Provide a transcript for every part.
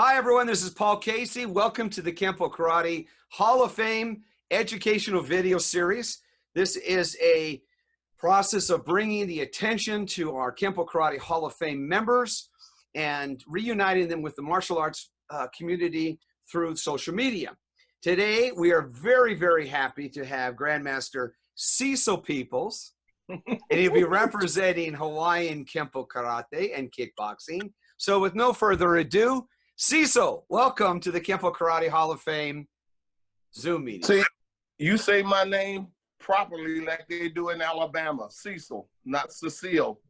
Hi, everyone. This is Paul Casey. Welcome to the Kenpo Karate Hall of Fame educational video series. This is a process of bringing the attention to our Kenpo Karate Hall of Fame members and reuniting them with the martial arts community through social media. Today, we are very, very happy to have Grandmaster Cecil Peoples, and he'll be representing Hawaiian Kenpo Karate and kickboxing. So with no further ado, Cecil, welcome to the Kenpo Karate Hall of Fame Zoom meeting. See, you say my name properly like they do in Alabama, Cecil, not Cecil.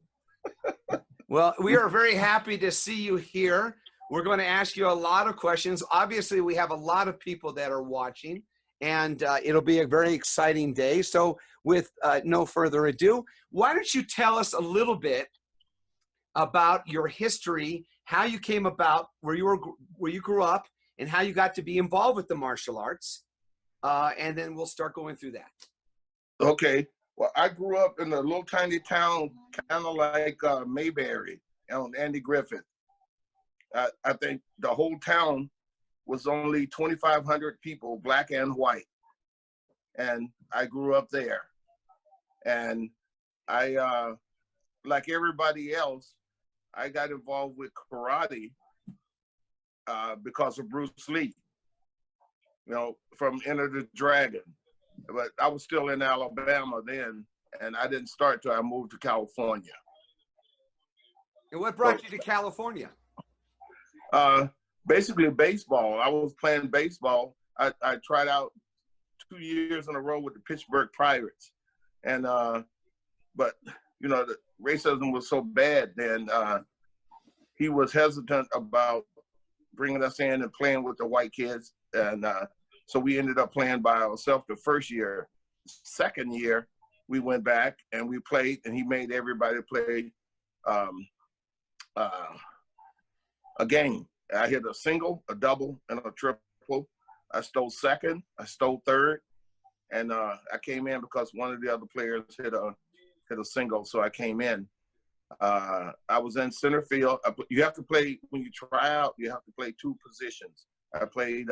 Well, we are very happy to see you here. We're going to ask you a lot of questions. Obviously, we have a lot of people that are watching, and it'll be a very exciting day. So with no further ado, why don't you tell us a little bit about your history, how you came about, where you grew up, and how you got to be involved with the martial arts, and then we'll start going through that. Okay. Well, I grew up in a little tiny town, kind of like Mayberry on Andy Griffith. I think the whole town was only 2,500 people, black and white. And I grew up there. And I, like everybody else, I got involved with karate because of Bruce Lee, you know, from Enter the Dragon. But I was still in Alabama then, and I didn't start till I moved to California. And what brought you to California? Basically baseball. I was playing baseball. I tried out 2 years in a row with the Pittsburgh Pirates. And, but, you know, the racism was so bad then, he was hesitant about bringing us in and playing with the white kids. And so we ended up playing by ourselves the first year. Second year, we went back and we played, and he made everybody play a game. I hit a single, a double, and a triple. I stole second, I stole third, and I came in because one of the other players hit a single, so I came in. I was in center field. You have to play, when you try out, you have to play two positions. I played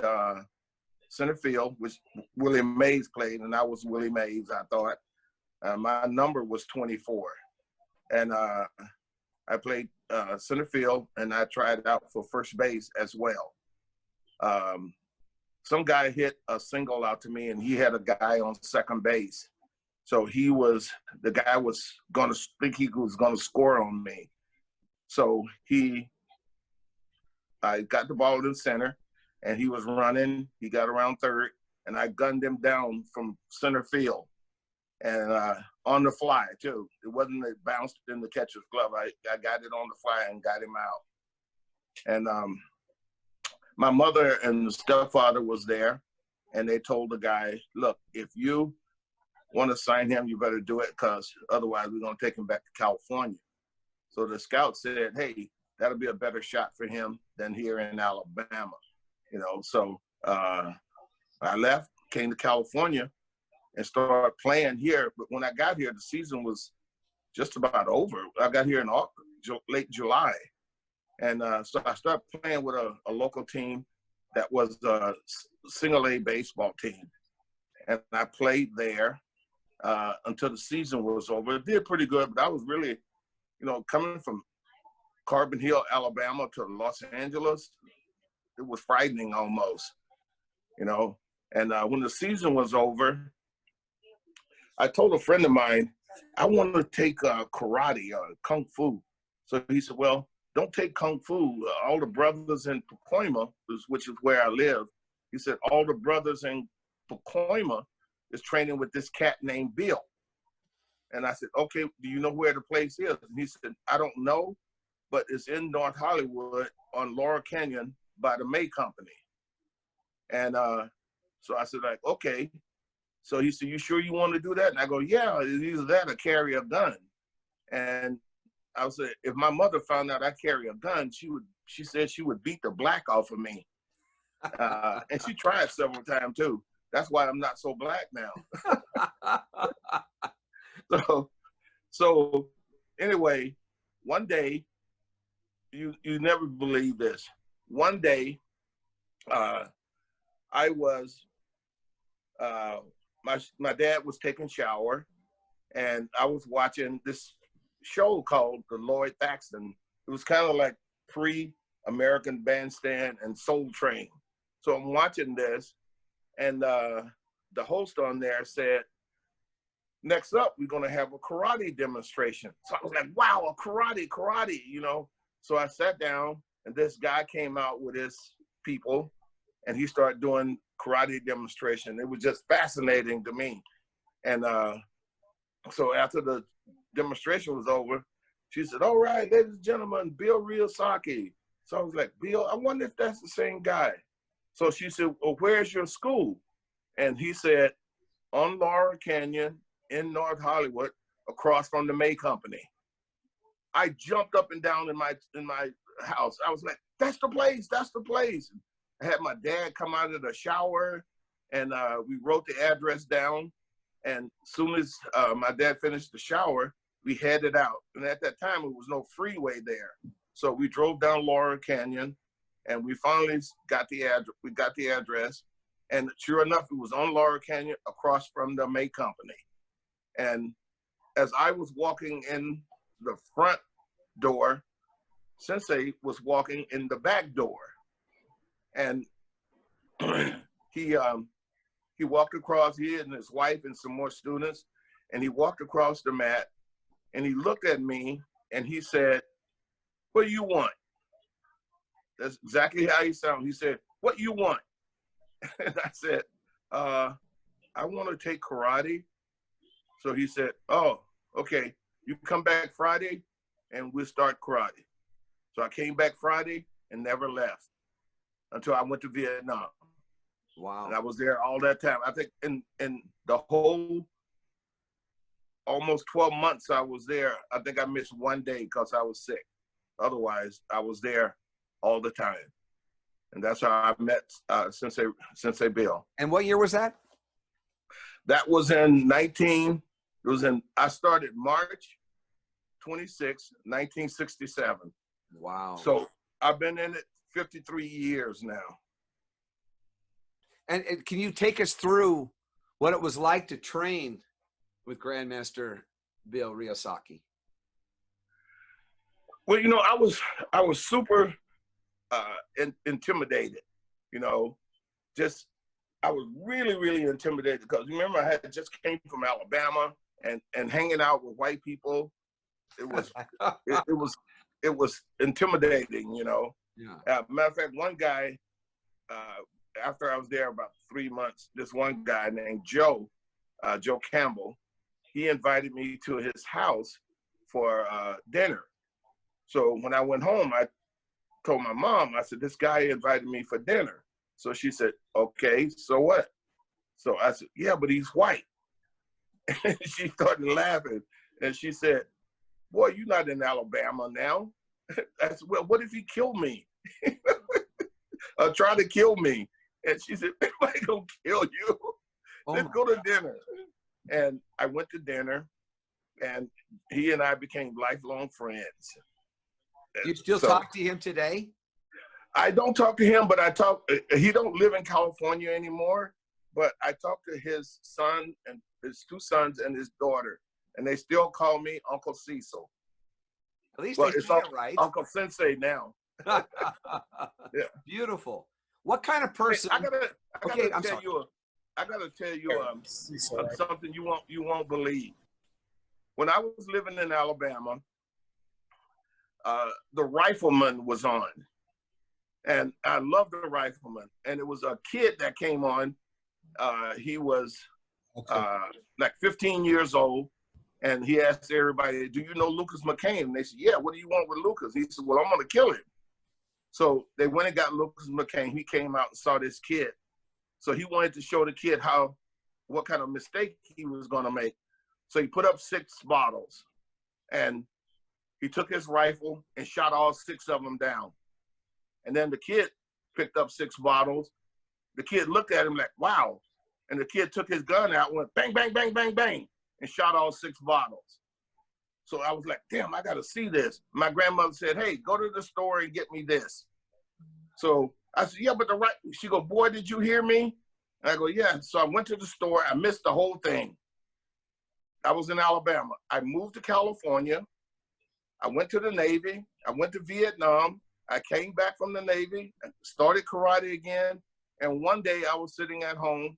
center field, which Willie Mays played, and I was Willie Mays, I thought. My number was 24. And I played center field, and I tried out for first base as well. Some guy hit a single out to me, and he had a guy on second base. So the guy was going to think he was going to score on me. So I got the ball in center, and he was running. He got around third, and I gunned him down from center field. And on the fly, too. It wasn't it bounced in the catcher's glove. I got it on the fly and got him out. And my mother and the stepfather was there, and they told the guy, look, if you want to sign him, you better do it, because otherwise we're going to take him back to California. So the scout said, hey, that'll be a better shot for him than here in Alabama. You know, so I left, came to California, and started playing here. But when I got here, the season was just about over. I got here in late July. And so I started playing with a local team that was a single A baseball team. And I played there until the season was over. It did pretty good, but I was really, you know, coming from Carbon Hill, Alabama to Los Angeles, it was frightening almost, you know. And when the season was over, I told a friend of mine, I want to take karate, kung fu. So he said, well, don't take kung fu. All the brothers in Pacoima, which is where I live, he said, all the brothers in Pacoima is training with this cat named Bill. And I said, okay, do you know where the place is? And he said, I don't know, but it's in North Hollywood on Laurel Canyon by the May Company. And so I said, like, okay. So he said, you sure you want to do that? And I go, yeah, it's either that or carry a gun. And I said, if my mother found out I carry a gun, she said she would beat the black off of me. And she tried several times too. That's why I'm not so black now. So anyway, one day, you never believe this. one day, I was, my dad was taking a shower, and I was watching this show called The Lloyd Thaxton. It was kind of like pre-American Bandstand and Soul Train. So I'm watching this, and the host on there said, next up, we're gonna have a karate demonstration. So I was like, wow, a karate, you know? So I sat down, and this guy came out with his people, and he started doing karate demonstration. It was just fascinating to me. And so after the demonstration was over, she said, all right, ladies and gentlemen, Bill Ryusaki. So I was like, Bill, I wonder if that's the same guy. So she said, well, where's your school? And he said, on Laurel Canyon in North Hollywood, across from the May Company. I jumped up and down in my house. I was like, that's the place, that's the place. I had my dad come out of the shower, and we wrote the address down. And as soon as my dad finished the shower, we headed out. And at that time, it was no freeway there. So we drove down Laurel Canyon, and we finally got the address. We got the address, and sure enough, it was on Laurel Canyon, across from the May Company. And as I was walking in the front door, Sensei was walking in the back door, and he walked across, he and his wife and some more students, and he walked across the mat, and he looked at me, and he said, what do you want? That's exactly how he sounded. He said, what you want? And I said, I want to take karate. So he said, oh, okay, you come back Friday and we'll start karate. So I came back Friday and never left until I went to Vietnam. Wow. And I was there all that time. I think in the whole almost 12 months I was there, I think I missed one day because I was sick. Otherwise, I was there all the time. And that's how I met Sensei Bill. And what year was that? That was I started March 26, 1967. Wow. So I've been in it 53 years now. And can you take us through what it was like to train with Grandmaster Bill Ryusaki? Well, you know, I was super intimidated, you know, I was really, really intimidated because remember I had just came from Alabama and hanging out with white people. It was, it was intimidating, you know. Yeah. Matter of fact, one guy, after I was there about 3 months, this one guy named Joe Campbell, he invited me to his house for dinner. So when I went home, I told my mom, I said, this guy invited me for dinner. So she said, okay, so what? So I said, yeah, but he's white. And she started laughing. And she said, boy, you're not in Alabama now. I said, well, what if he killed me? Try to kill me. And she said, anybody gonna kill you? Let's go to dinner. And I went to dinner, and he and I became lifelong friends. You still talk to him today? I don't talk to him, but he don't live in California anymore, but I talk to his son and his 2 sons and his daughter, and they still call me Uncle Cecil. At least they say it right. Uncle Sensei now. Yeah. Beautiful. What kind of person? I gotta tell you something you won't believe. When I was living in Alabama, the Rifleman was on, and I loved the Rifleman. And it was a kid that came on. He was like 15 years old, and he asked everybody, "Do you know Lucas McCain?" And they said, "Yeah." "What do you want with Lucas?" He said, "Well, I'm gonna kill him." So they went and got Lucas McCain. He came out and saw this kid. So he wanted to show the kid what kind of mistake he was gonna make. So he put up 6 bottles, and he took his rifle and shot all 6 of them down. And then the kid picked up 6 bottles. The kid looked at him like, wow. And the kid took his gun out and went bang, bang, bang, bang, bang, and shot all 6 bottles. So I was like, damn, I gotta see this. My grandmother said, hey, go to the store and get me this. So I said, yeah, but she go, boy, did you hear me? And I go, yeah. So I went to the store. I missed the whole thing. I was in Alabama. I moved to California. I went to the Navy. I went to Vietnam. I came back from the Navy, started karate again. And one day I was sitting at home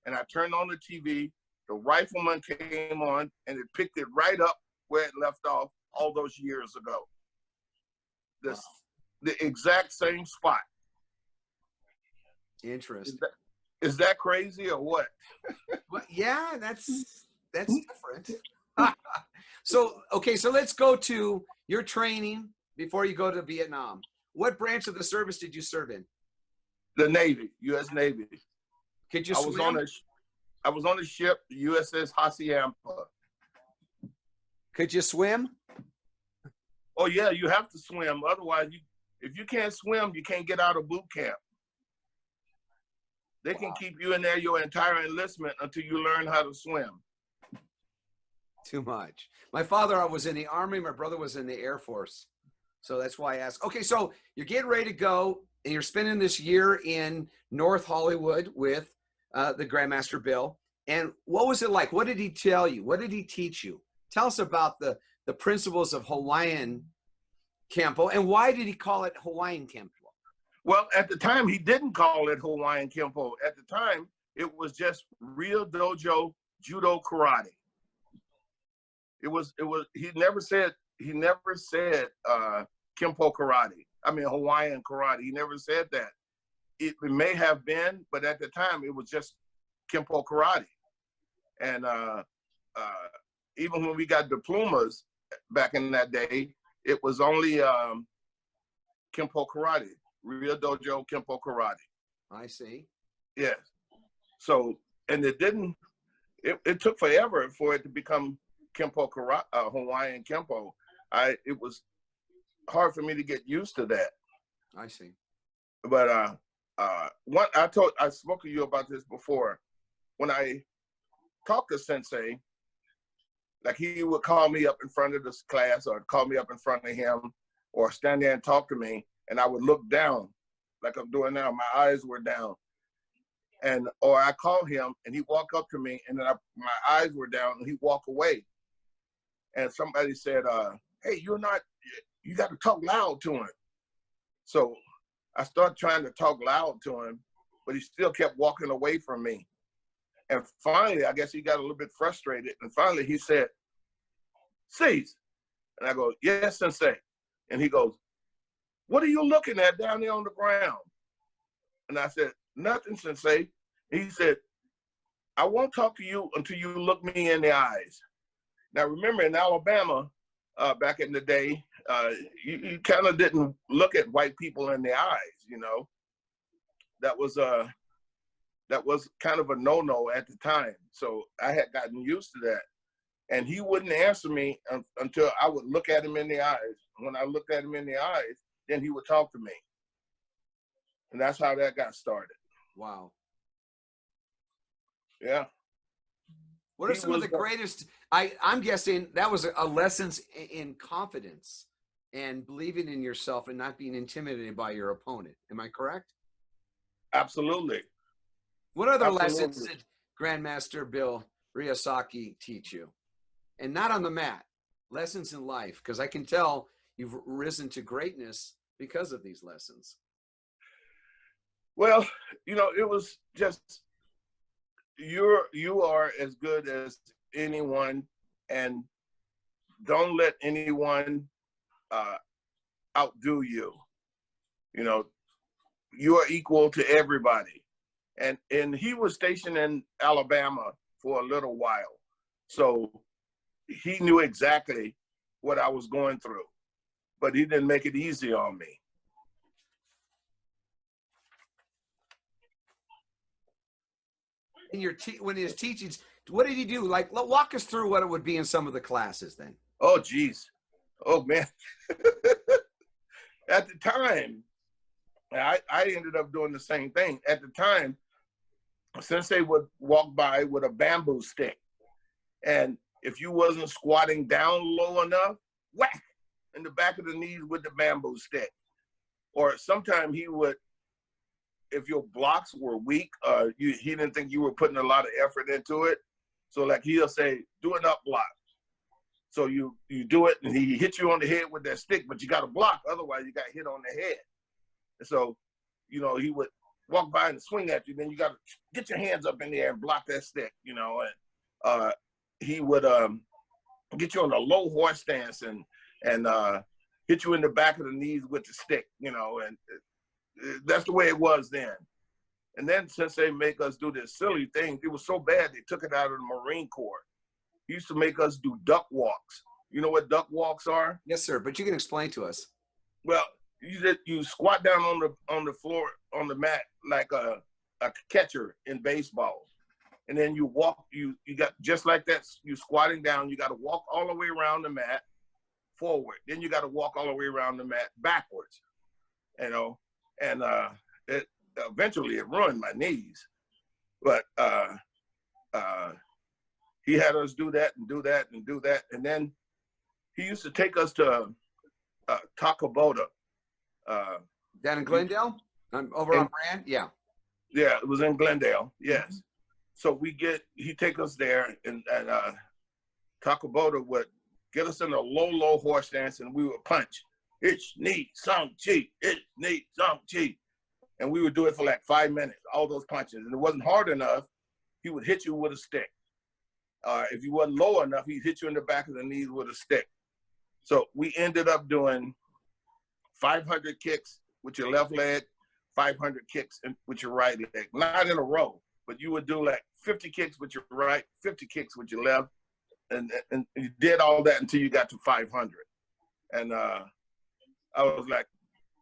and I turned on the TV. The Rifleman came on and it picked it right up where it left off all those years ago. Wow. The exact same spot. Interesting. Is that crazy or what? Well, yeah, that's different. So, okay, so let's go to your training before you go to Vietnam. What branch of the service did you serve in? The Navy, U.S. Navy. Could you I was swim? I was on a ship, the USS Hawaiian. Could you swim? Oh yeah, you have to swim. Otherwise, if you can't swim, you can't get out of boot camp. They can keep you in there your entire enlistment until you learn how to swim. Too much. My father was in the Army. My brother was in the Air Force. So that's why I asked. Okay, so you're getting ready to go, and you're spending this year in North Hollywood with the Grandmaster Bill. And what was it like? What did he tell you? What did he teach you? Tell us about the principles of Hawaiian Kenpo, and why did he call it Hawaiian Kenpo? Well, at the time, he didn't call it Hawaiian Kenpo. At the time, it was just real dojo judo karate. He never said Kenpo karate. I mean, Hawaiian karate. He never said that. It may have been, but at the time, it was just Kenpo karate. And even when we got diplomas back in that day, it was only Kenpo karate, real dojo Kenpo karate. I see. Yes. So, and it took forever for it to become Kenpo karate, Hawaiian Kenpo. It was hard for me to get used to that. I see. But I spoke to you about this before. When I talked to Sensei, like he would call me up in front of this class or call me up in front of him or stand there and talk to me, and I would look down like I'm doing now. My eyes were down. Or I call him and he'd walk up to me and then my eyes were down and he'd walk away. And somebody said, hey, you got to talk loud to him. So I started trying to talk loud to him, but he still kept walking away from me. And finally, I guess he got a little bit frustrated. And finally he said, Cecil. And I go, yes, Sensei. And he goes, what are you looking at down there on the ground? And I said, nothing, Sensei. He said, I won't talk to you until you look me in the eyes. Now, remember in Alabama, back in the day, you kind of didn't look at white people in the eyes, you know. That was kind of a no-no at the time. So I had gotten used to that. And he wouldn't answer me until I would look at him in the eyes. When I looked at him in the eyes, then he would talk to me. And that's how that got started. Wow. Yeah. What are some of the greatest, I'm guessing that was a lessons in confidence and believing in yourself and not being intimidated by your opponent. Am I correct? Absolutely. What other lessons did Grandmaster Bill Ryusaki teach you? And not on the mat, lessons in life, because I can tell you've risen to greatness because of these lessons. Well, you know, it was just, you are as good as anyone, and don't let anyone outdo you. You know, you are equal to everybody. And he was stationed in Alabama for a little while. So he knew exactly what I was going through, but he didn't make it easy on me. In when his teachings, what did he do? Like, walk us through what it would be in some of the classes then. Oh, geez. Oh, man. At the time, I ended up doing the same thing. At the time, Sensei would walk by with a bamboo stick. And if you wasn't squatting down low enough, whack in the back of the knees with the bamboo stick. Or sometimes he would, if your blocks were weak, he didn't think you were putting a lot of effort into it. So like he'll say, do an up block. So you do it, and he hits you on the head with that stick, but you got to block, otherwise you got hit on the head. And so, you know, he would walk by and swing at you, then you got to get your hands up in the air and block that stick, you know. And he would get you on a low horse stance and hit you in the back of the knees with the stick, you know, and that's the way it was then. And then since they make us do this silly thing, it was so bad they took it out of the Marine Corps. He used to make us do duck walks. You know what duck walks are? Yes, sir. But you can explain to us. Well, you squat down on the floor, on the mat, like a catcher in baseball. And then you walk, you got just like that, you squatting down, you got to walk all the way around the mat forward. Then you got to walk all the way around the mat backwards, you know. And eventually it ruined my knees. But he had us do that and do that and do that. And then he used to take us to Takaboda. Down in Glendale? Over on Brand? Yeah. Yeah, it was in Glendale, yes. So he take us there, and Takaboda would get us in a low horse stance, and we would punch. Ich, ni, song, chi, ich, ni, song, chi. And we would do it for like 5 minutes, all those punches. And it wasn't hard enough, he would hit you with a stick. If you wasn't low enough, he'd hit you in the back of the knees with a stick. So we ended up doing 500 kicks with your left leg, 500 kicks with your right leg. Not in a row, but you would do like 50 kicks with your right, 50 kicks with your left. And you did all that until you got to 500. And I was like,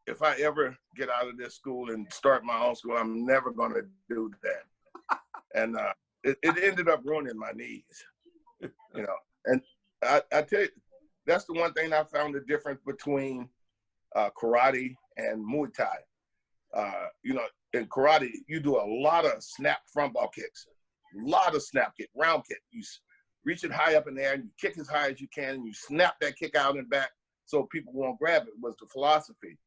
if I ever get out of this school and start my own school, I'm never going to do that. And it ended up ruining my knees, you know. And I tell you, that's the one thing I found the difference between karate and Muay Thai. You know, in karate, you do a lot of snap front ball kicks, a lot of snap kick, round kick. You reach it high up in the air and you kick as high as you can and you snap that kick out and back so people won't grab it, was the philosophy,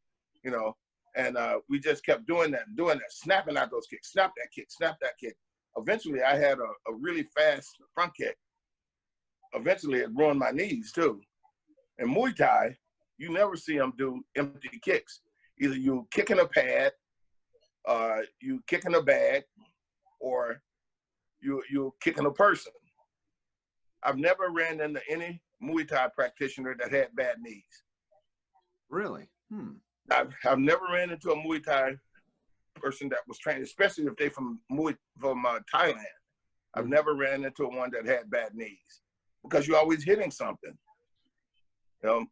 you know. And we just kept doing that, snapping out those kicks, snap that kick, snap that kick. Eventually, I had a really fast front kick. Eventually, it ruined my knees too. In Muay Thai, you never see them do empty kicks. Either you kick in a pad, you kick in a bag, or you kick in a person. I've never ran into any Muay Thai practitioner that had bad knees. Really? I've never ran into a Muay Thai person that was trained, especially if they from Thailand. I've never ran into one that had bad knees because you're always hitting something. You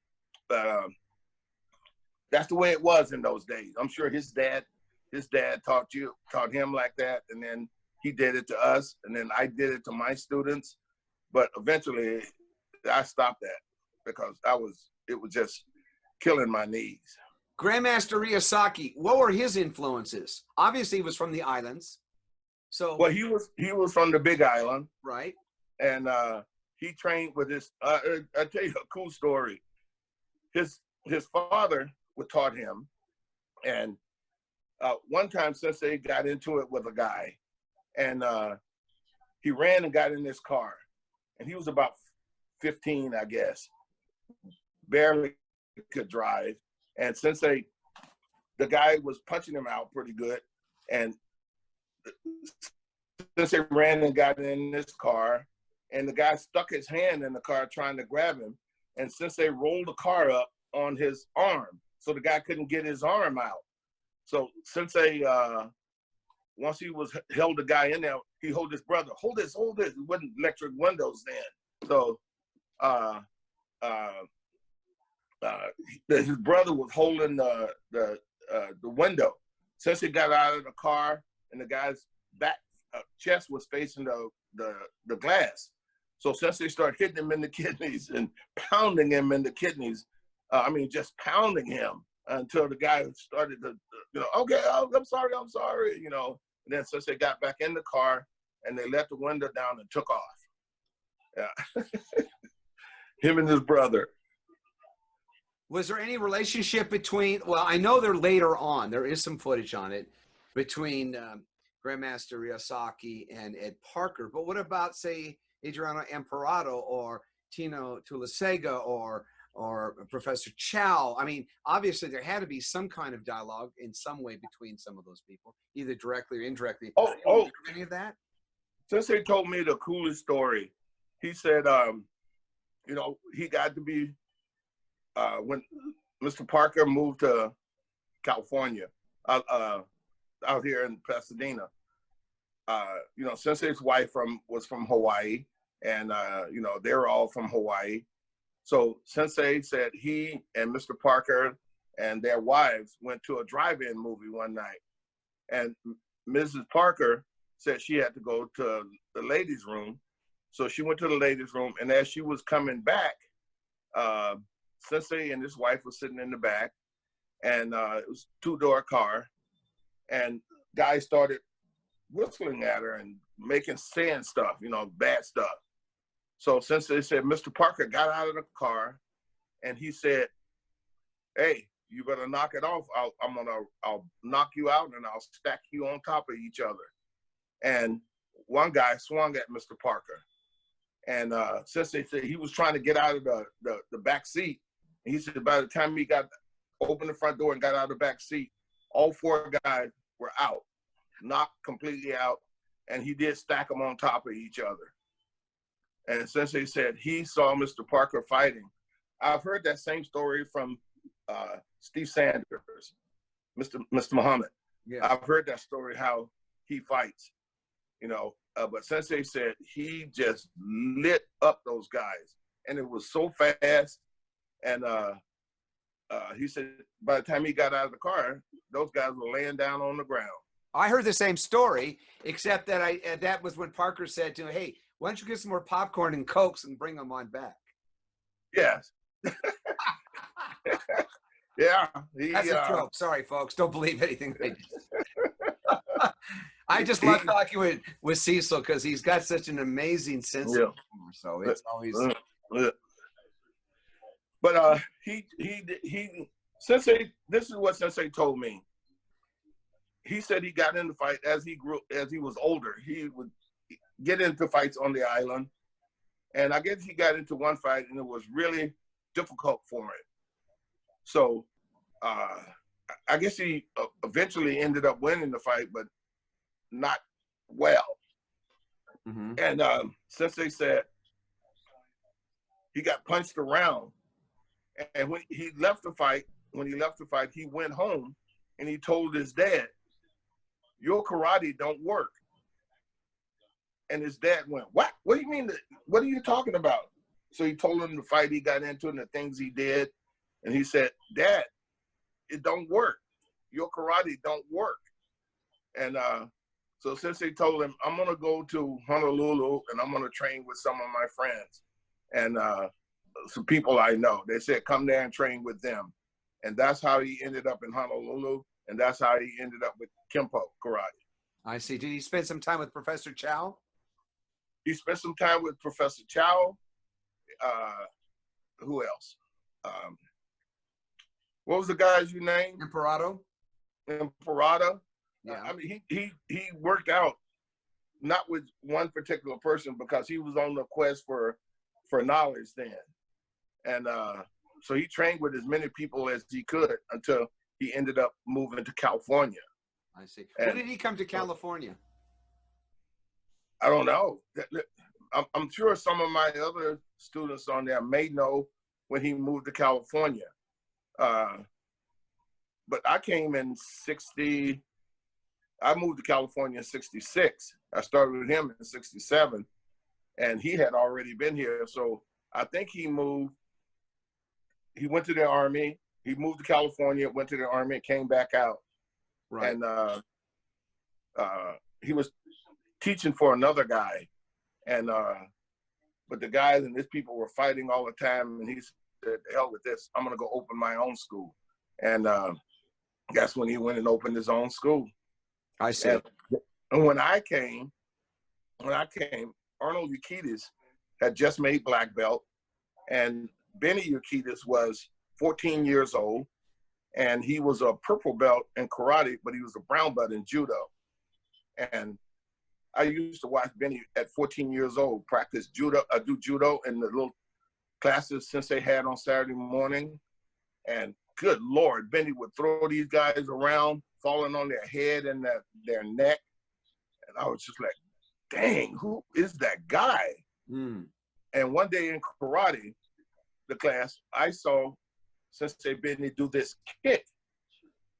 know, that's the way it was in those days. I'm sure his dad taught him like that, and then he did it to us, and then I did it to my students. But eventually, I stopped that because it was just killing my knees. Grandmaster Ryusaki, what were his influences? Obviously, he was from the islands. So well, he was from the Big Island, right? And he trained with his. I'll tell you a cool story. His father taught him, and one time Sensei got into it with a guy, and he ran and got in this car, and he was about 15, I guess, barely could drive. And Sensei, the guy was punching him out pretty good, and Sensei ran and got in this car, and the guy stuck his hand in the car trying to grab him, and Sensei rolled the car up on his arm, so the guy couldn't get his arm out. So Sensei, once he held the guy in there, he hold his brother, hold this. It wasn't electric windows then. So his brother was holding the window. Sensei got out of the car, and the guy's back chest was facing the glass. So Sensei started hitting him in the kidneys and pounding him in the kidneys. Just pounding him until the guy started to, okay, I'm sorry, And then Sensei got back in the car, and they let the window down and took off. Yeah. Him and his brother. Was there any relationship between, well, I know they're later on, there is some footage on it between Grandmaster Ryusaki and Ed Parker, but what about, say, Adriano Imperato or Tino Tulasega or Professor Chow? I mean, obviously there had to be some kind of dialogue in some way between some of those people, either directly or indirectly. Any of that? Sensei told me the coolest story. He said, you know, he got to be, when Mr. Parker moved to California, out here in Pasadena, you know, Sensei's wife was from Hawaii, and, you know, they were all from Hawaii. So Sensei said he and Mr. Parker and their wives went to a drive-in movie one night. And Mrs. Parker said she had to go to the ladies' room. So she went to the ladies' room, and as she was coming back, Sensei and his wife were sitting in the back, and it was a two-door car, and guys started whistling at her and saying stuff, you know, bad stuff. So Sensei said, Mr. Parker got out of the car, and he said, hey, you better knock it off. I'll knock you out, and I'll stack you on top of each other. And one guy swung at Mr. Parker. And Sensei said he was trying to get out of the back seat. And he said by the time he opened the front door and got out of the back seat, all four guys were out, knocked completely out. And he did stack them on top of each other. And Sensei said he saw Mr. Parker fighting. I've heard that same story from Steve Sanders, Mr. Muhammad. Yeah. I've heard that story, how he fights, you know. But Sensei said he just lit up those guys, and it was so fast. And he said by the time he got out of the car, those guys were laying down on the ground. I heard the same story, except that that was when Parker said to him, hey, why don't you get some more popcorn and Cokes and bring them on back? Yes. Yeah. That's a joke. Sorry, folks. Don't believe anything I just I just love talking with Cecil because he's got such an amazing sense of humor. So it's always. But Sensei, this is what Sensei told me. He said he got into fight as he was older. He would get into fights on the island, and I guess he got into one fight, and it was really difficult for him. So I guess he eventually ended up winning the fight, but not well. Mm-hmm. And Sensei said he got punched around, and when he left the fight, he went home and he told his dad, "Your karate don't work." And his dad went, "What? What do you mean? What are you talking about?" So he told him the fight he got into and the things he did, and he said, "Dad, it don't work. Your karate don't work." And so Sensei told him, "I'm gonna go to Honolulu and I'm gonna train with some of my friends and some people I know." They said, "Come there and train with them." And that's how he ended up in Honolulu, and that's how he ended up with Kenpo karate. I see. Did he spend some time with Professor Chow? He spent some time with Professor Chow. Who else? What was the guy's you named? Imperato. Yeah. I mean, he worked out not with one particular person because he was on the quest for knowledge then, and so he trained with as many people as he could until he ended up moving to California. I see. When did he come to California? I don't know. I'm sure some of my other students on there may know when he moved to California. But I came in '60. I moved to California in '66. I started with him in '67, and he had already been here. So I think he moved. He went to the Army. He moved to California, went to the Army, came back out. Right. And he was teaching for another guy. And but the guys and his people were fighting all the time. And he said, "The hell with this. I'm going to go open my own school." And that's when he went and opened his own school. I see. And when I came, Arnold Euclides had just made black belt, and Benny Euclides was 14 years old, and he was a purple belt in karate, but he was a brown belt in judo. And I used to watch Benny at 14 years old practice judo. I do judo in the little classes Sensei had on Saturday morning. And good Lord, Benny would throw these guys around, falling on their head and their neck. And I was just like, dang, who is that guy? Mm. And one day in karate, the class, I saw Sensei Benny do this kick.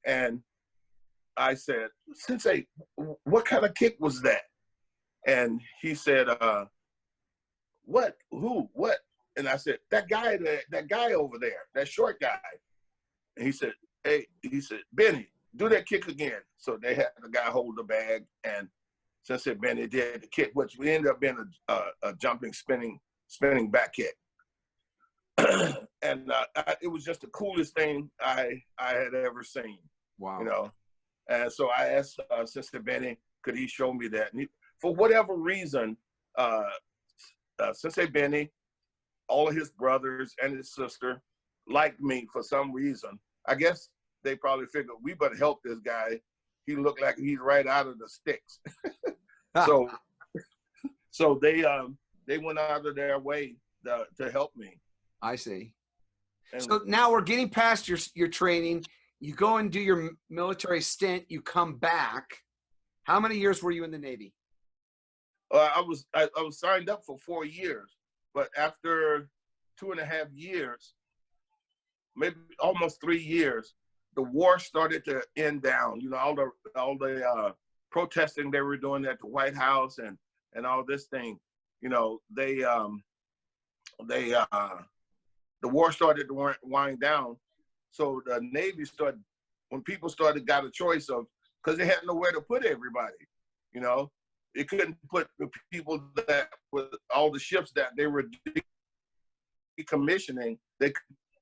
And I said, Sensei, what kind of kick was that? And he said, what, who, what? And I said, that guy over there, that short guy. And he said, hey, he said, Benny, do that kick again. So they had the guy hold the bag, and Sensei Benny did the kick, which ended up being a jumping, spinning back kick. And it was just the coolest thing I had ever seen. Wow. You know, and so I asked Sensei Benny, could he show me that? And for whatever reason, Sensei Benny, all of his brothers and his sister liked me for some reason. I guess they probably figured we better help this guy. He looked like he's right out of the sticks. So they went out of their way to help me. I see. And so now we're getting past your training. You go and do your military stint. You come back. How many years were you in the Navy? I was signed up for 4 years, but after 2.5 years, maybe almost 3 years, the war started to end down. You know, all the protesting they were doing at the White House and all this thing. You know, the war started to wind down. So the Navy started, when people got a choice of, because they had nowhere to put everybody, you know, it couldn't put the people that with all the ships that they were decommissioning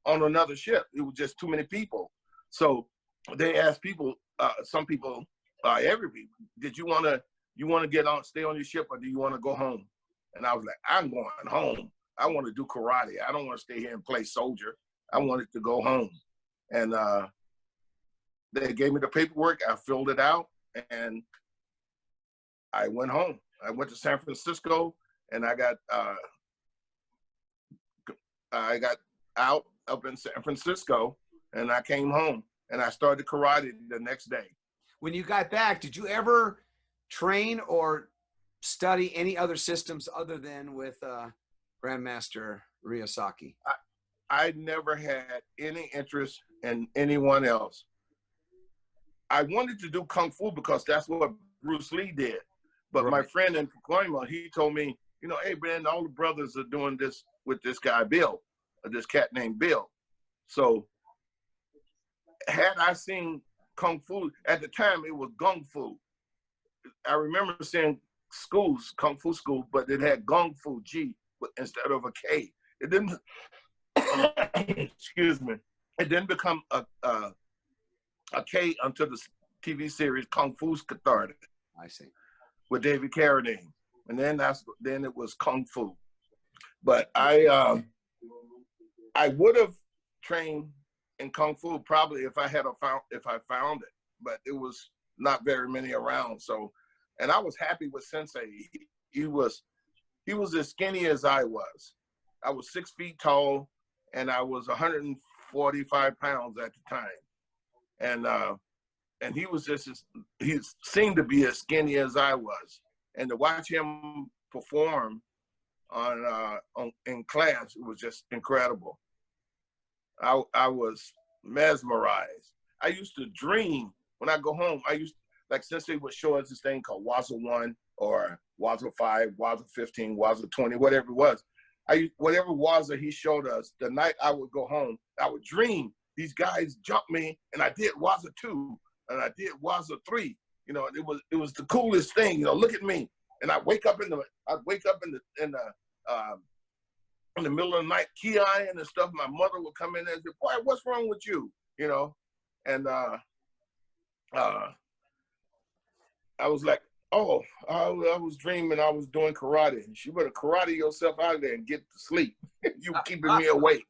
on another ship. It was just too many people. So they asked people, some people, everybody, did you want to stay on your ship, or do you want to go home? And I was like, I'm going home. I want to do karate. I don't want to stay here and play soldier. I wanted to go home. And they gave me the paperwork. I filled it out, and I went home. I went to San Francisco, and I got out up in San Francisco, and I came home, and I started karate the next day. When you got back, did you ever train or study any other systems other than with Grandmaster Ryusaki? I never had any interest in anyone else. I wanted to do Kung Fu because that's what Bruce Lee did. But right. My friend in Pacoima, he told me, you know, hey, man, all the brothers are doing this with this guy, Bill, this cat named Bill. So had I seen Kung Fu, at the time it was Gung Fu. I remember seeing schools, Kung Fu schools, but it had Gung Fu, G, instead of a K. It didn't, excuse me, it didn't become a K until the TV series Kung Fu's Cathartic. I see. With David Carradine. And then it was Kung Fu. But I would have trained in Kung Fu probably if I found it, but it was not very many around. So, and I was happy with Sensei. He was as skinny as I was. I was 6 feet tall, and I was 145 pounds at the time. And he was he seemed to be as skinny as I was. And to watch him perform in class, it was just incredible. I was mesmerized. I used to dream when I go home. Like Sensei would show us this thing called Waza 1 or Waza 5, Waza 15, Waza 20, whatever it was. Whatever Waza he showed us, the night I would go home, I would dream these guys jumped me, and I did Waza 2, and I did Waza 3. You know, it was the coolest thing. You know, look at me. And I'd wake up in the middle of the night, key-eyeing and stuff. My mother would come in and say, "Boy, what's wrong with you?" You know, and I was like, "Oh, I was dreaming I was doing karate." She better karate yourself out of there and get to sleep. You keeping me awake.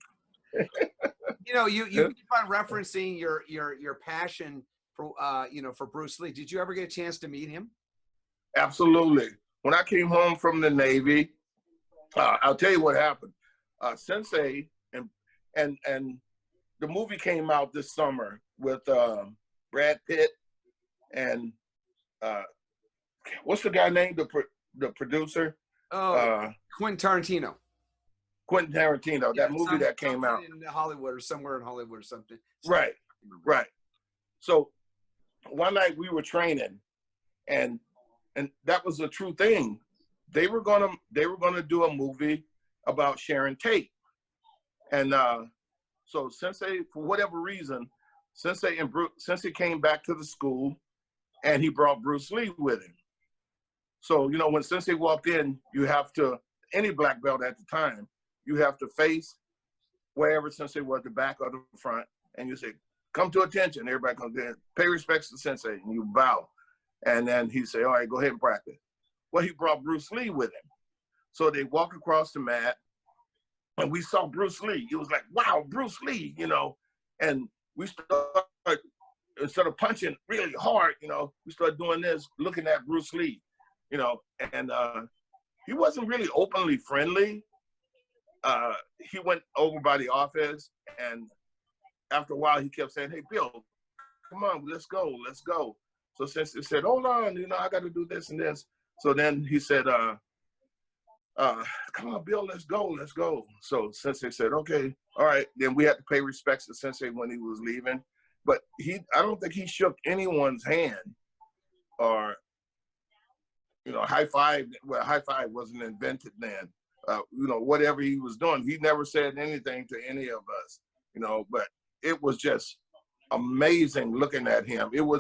You know, you keep on referencing your passion for you know, for Bruce Lee. Did you ever get a chance to meet him? Absolutely. When I came home from the Navy, I'll tell you what happened. Sensei and the movie came out this summer with Brad Pitt and what's the guy named the producer? Oh, Quentin Tarantino. Quentin Tarantino. Yeah, That movie that came out in Hollywood or somewhere in Hollywood or something. Right, right. So one night we were training, and that was a true thing. They were gonna do a movie about Sharon Tate, and so Sensei, for whatever reason, Sensei came back to the school, and he brought Bruce Lee with him. So you know, when Sensei walked in, you have to, any black belt at the time, you have to face wherever Sensei was, the back or the front, and you say, "Come to attention." Everybody comes in, pay respects to Sensei, and you bow. And then he say, "All right, go ahead and practice." Well, he brought Bruce Lee with him. So they walked across the mat, and we saw Bruce Lee. It was like, wow, Bruce Lee, you know. And we started, instead of punching really hard, you know, we started doing this, looking at Bruce Lee, you know. And he wasn't really openly friendly. He went over by the office, and after a while, he kept saying, "Hey, Bill, come on, let's go, let's go." So since he said, "Hold on, you know, I got to do this and this." So then he said, "Come on, Bill, let's go, let's go." So Sensei said, "Okay, all right." Then we had to pay respects to Sensei when he was leaving, but I don't think he shook anyone's hand or, you know, high five. Well, high five wasn't invented then. You know, whatever he was doing, he never said anything to any of us, you know, but it was just amazing looking at him. It would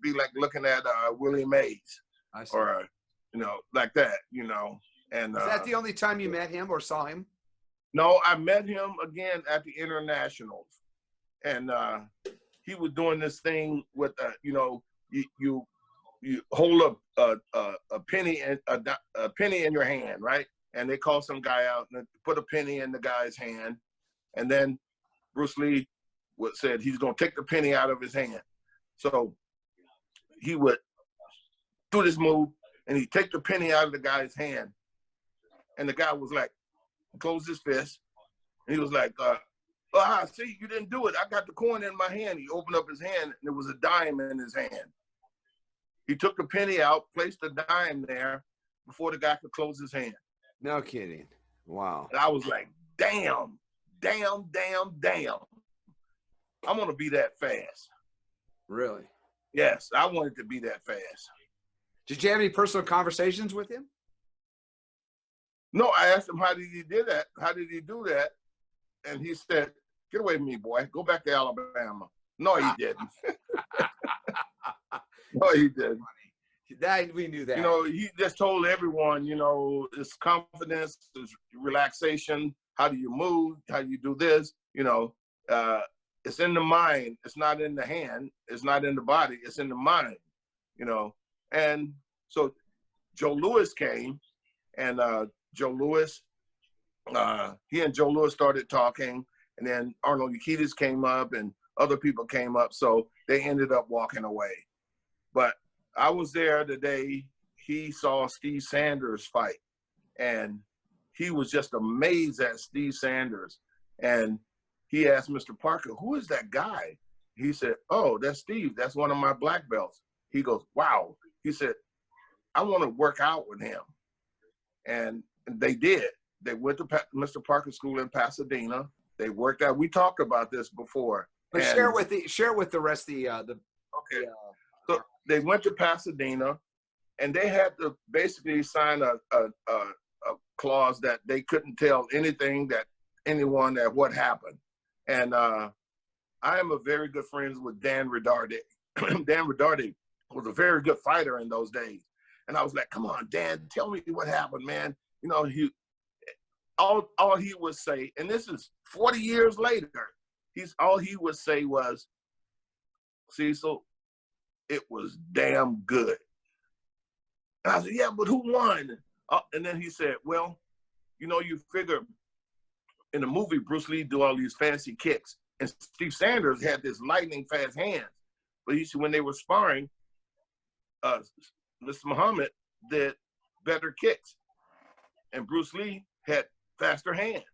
be like looking at Willie Mays or, you know, like that, you know. And is that the only time you met him or saw him? No, I met him again at the internationals, and he was doing this thing with, you know, you hold a penny and a penny in your hand, right? And they call some guy out and put a penny in the guy's hand, and then Bruce Lee said he's gonna take the penny out of his hand. So he would do this move, and he'd take the penny out of the guy's hand, and the guy was like, closed his fist, and he was like, see, you didn't do it. I got the coin in my hand. He opened up his hand, and there was a dime in his hand. He took the penny out, placed the dime there before the guy could close his hand. No kidding. Wow. And I was like, damn, damn, damn, damn. I want to be that fast. Really? Yes, I wanted to be that fast. Did you have any personal conversations with him? No, I asked him, how did he do that? How did he do that? And he said, "Get away from me, boy. Go back to Alabama." No, he didn't. No, he didn't. That we knew that. You know, he just told everyone, you know, it's confidence, it's relaxation. How do you move? How do you do this? You know, it's in the mind. It's not in the hand. It's not in the body. It's in the mind. You know, and so Joe Louis came, and Joe Louis, he and Joe Louis started talking, and then Arnold Yakitas came up, and other people came up. So they ended up walking away. But I was there the day he saw Steve Sanders fight, and he was just amazed at Steve Sanders. And he asked Mr. Parker, "Who is that guy?" He said, "Oh, that's Steve. That's one of my black belts." He goes, "Wow." He said, "I want to work out with him." And they did. They went to Mr. Parker School in Pasadena. They worked out. We talked about this before. But share with the rest of the okay. So they went to Pasadena, and they had to basically sign a clause that they couldn't tell anything that anyone that what happened. And I am a very good friends with Dan Redardi. Dan Redardi was a very good fighter in those days. And I was like, "Come on, Dan, tell me what happened, man." You know, all he would say, and this is 40 years later, all he would say was, "Cecil, it was damn good." And I said, "Yeah, but who won?" And then he said, "Well, you know, you figure in the movie, Bruce Lee do all these fancy kicks, and Steve Sanders had this lightning fast hands. But you see, when they were sparring, Mr. Muhammad did better kicks, and Bruce Lee had faster hands.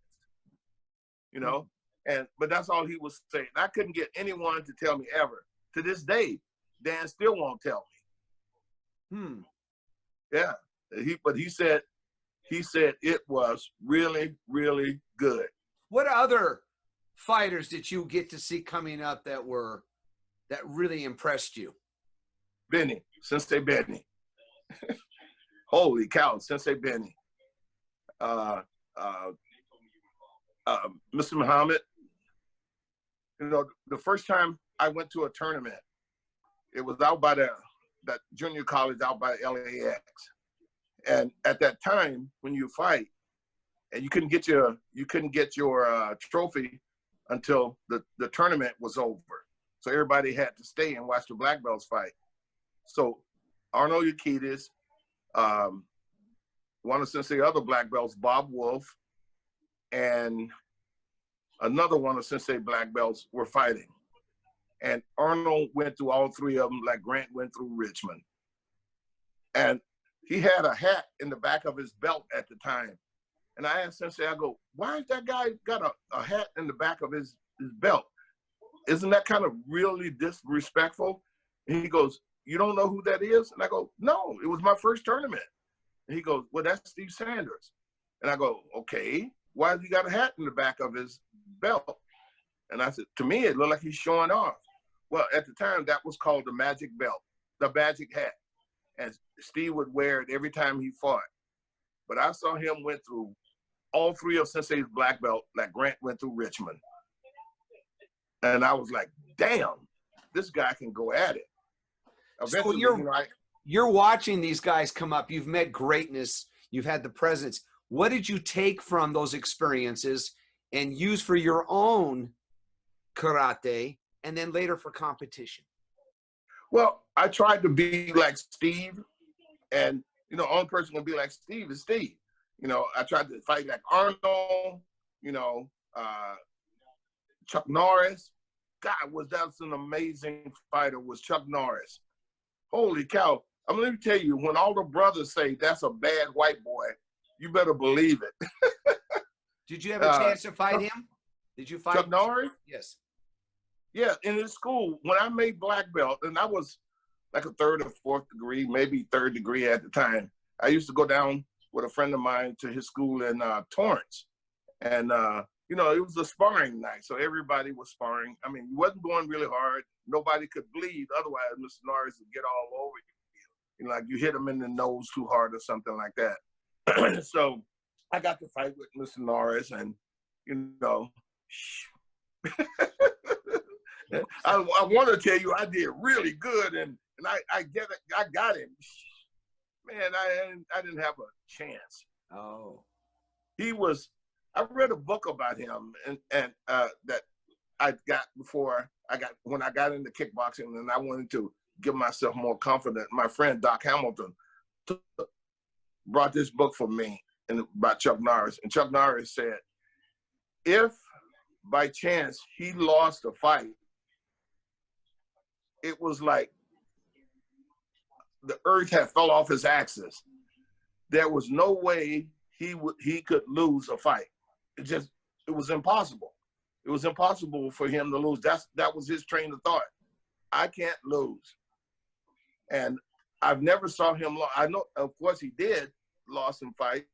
You know, but that's all he was saying. I couldn't get anyone to tell me ever. To this day, Dan still won't tell me. Yeah, but he said it was really, really good. What other fighters did you get to see coming up that really impressed you? Benny, Sensei Benny. Holy cow, Sensei Benny. Mr. Muhammad. You know, the first time I went to a tournament, it was out by that junior college out by LAX. And at that time, when you fight, and you couldn't get your trophy until the tournament was over. So everybody had to stay and watch the black belts fight. So Arnold Yakitis, one of Sensei other black belts, Bob Wolf, and another one of Sensei black belts were fighting. And Arnold went through all three of them like Grant went through Richmond. And he had a hat in the back of his belt at the time. And I asked Sensei, I go, why has that guy got a hat in the back of his belt? Isn't that kind of really disrespectful? And he goes, you don't know who that is? And I go, no, it was my first tournament. And he goes, well, that's Steve Sanders. And I go, okay, why has he got a hat in the back of his belt? And I said, to me, it looked like he's showing off. Well, at the time, that was called the magic belt, the magic hat. And Steve would wear it every time he fought. But I saw him went through all three of Sensei's black belt like Grant went through Richmond. And I was like, damn, this guy can go at it. Eventually, so you're watching these guys come up. You've met greatness. You've had the presence. What did you take from those experiences and use for your own karate and then later for competition? Well, I tried to be like Steve, and you know, only person gonna be like Steve is Steve. You know, I tried to fight like Arnold, you know, Chuck Norris. God, that's an amazing fighter, was Chuck Norris. Holy cow. I mean, let me tell you, when all the brothers say that's a bad white boy, you better believe it. Did you have a chance to fight him? Did you fight Chuck Norris? Yes. Yeah, in his school, when I made black belt, and I was like a third or fourth degree, maybe third degree at the time, I used to go down with a friend of mine to his school in Torrance. And, you know, it was a sparring night, so everybody was sparring. I mean, it wasn't going really hard. Nobody could bleed. Otherwise, Mr. Norris would get all over you. You know, like you hit him in the nose too hard or something like that. So I got to fight with Mr. Norris, and, you know, I want to tell you I did really good, and I get it. I got him. Man, I didn't have a chance. Oh. He was. I read a book about him, and that I got when I got into kickboxing, and I wanted to give myself more confidence. My friend Doc Hamilton brought this book for me about Chuck Norris, and Chuck Norris said, if by chance he lost a fight, it was like the earth had fell off his axis. There was no way he could lose a fight. It was impossible. It was impossible for him to lose. That was his train of thought. I can't lose. And I've never saw him lose. I know, of course, he did lost some fights,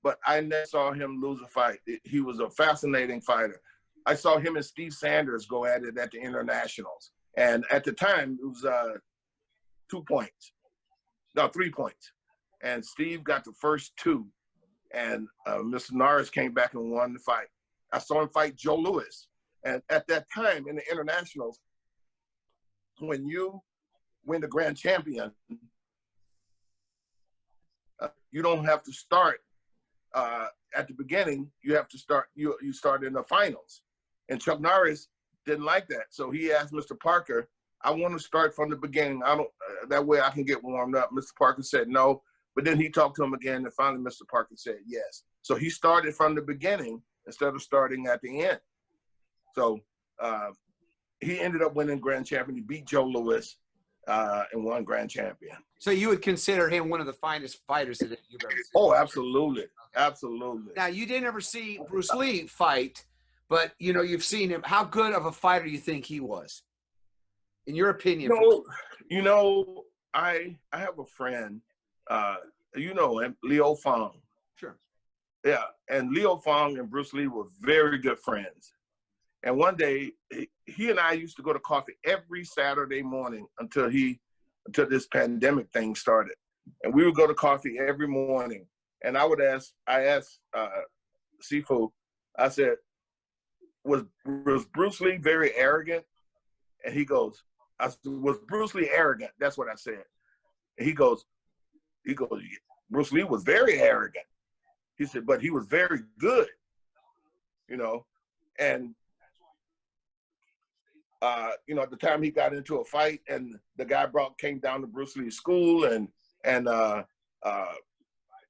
but I never saw him lose a fight. He was a fascinating fighter. I saw him and Steve Sanders go at it at the internationals. And at the time, it was 3 points. And Steve got the first two. And Mr. Norris came back and won the fight. I saw him fight Joe Louis. And at that time in the internationals, when you win the grand champion, you don't have to start at the beginning. You have to start, you start in the finals. And Chuck Norris didn't like that. So he asked Mr. Parker, I want to start from the beginning. That way I can get warmed up. Mr. Parker said no, but then he talked to him again, and finally Mr. Parker said yes. So he started from the beginning instead of starting at the end. So he ended up winning grand champion. He beat Joe Louis and won grand champion. So you would consider him one of the finest fighters that you've ever seen? Oh, absolutely. Absolutely. Now, you didn't ever see Bruce Lee fight, but, you know, you've seen him. How good of a fighter do you think he was, in your opinion? I have a friend, you know him, Leo Fong. Sure. Yeah, and Leo Fong and Bruce Lee were very good friends. And one day, he and I used to go to coffee every Saturday morning until this pandemic thing started. And we would go to coffee every morning. And I asked Cecil, I said, was Bruce Lee very arrogant? And he goes, I said, was Bruce Lee arrogant? That's what I said. And he goes, Bruce Lee was very arrogant. He said, but he was very good, you know. And at the time he got into a fight, and the guy came down to Bruce Lee's school, and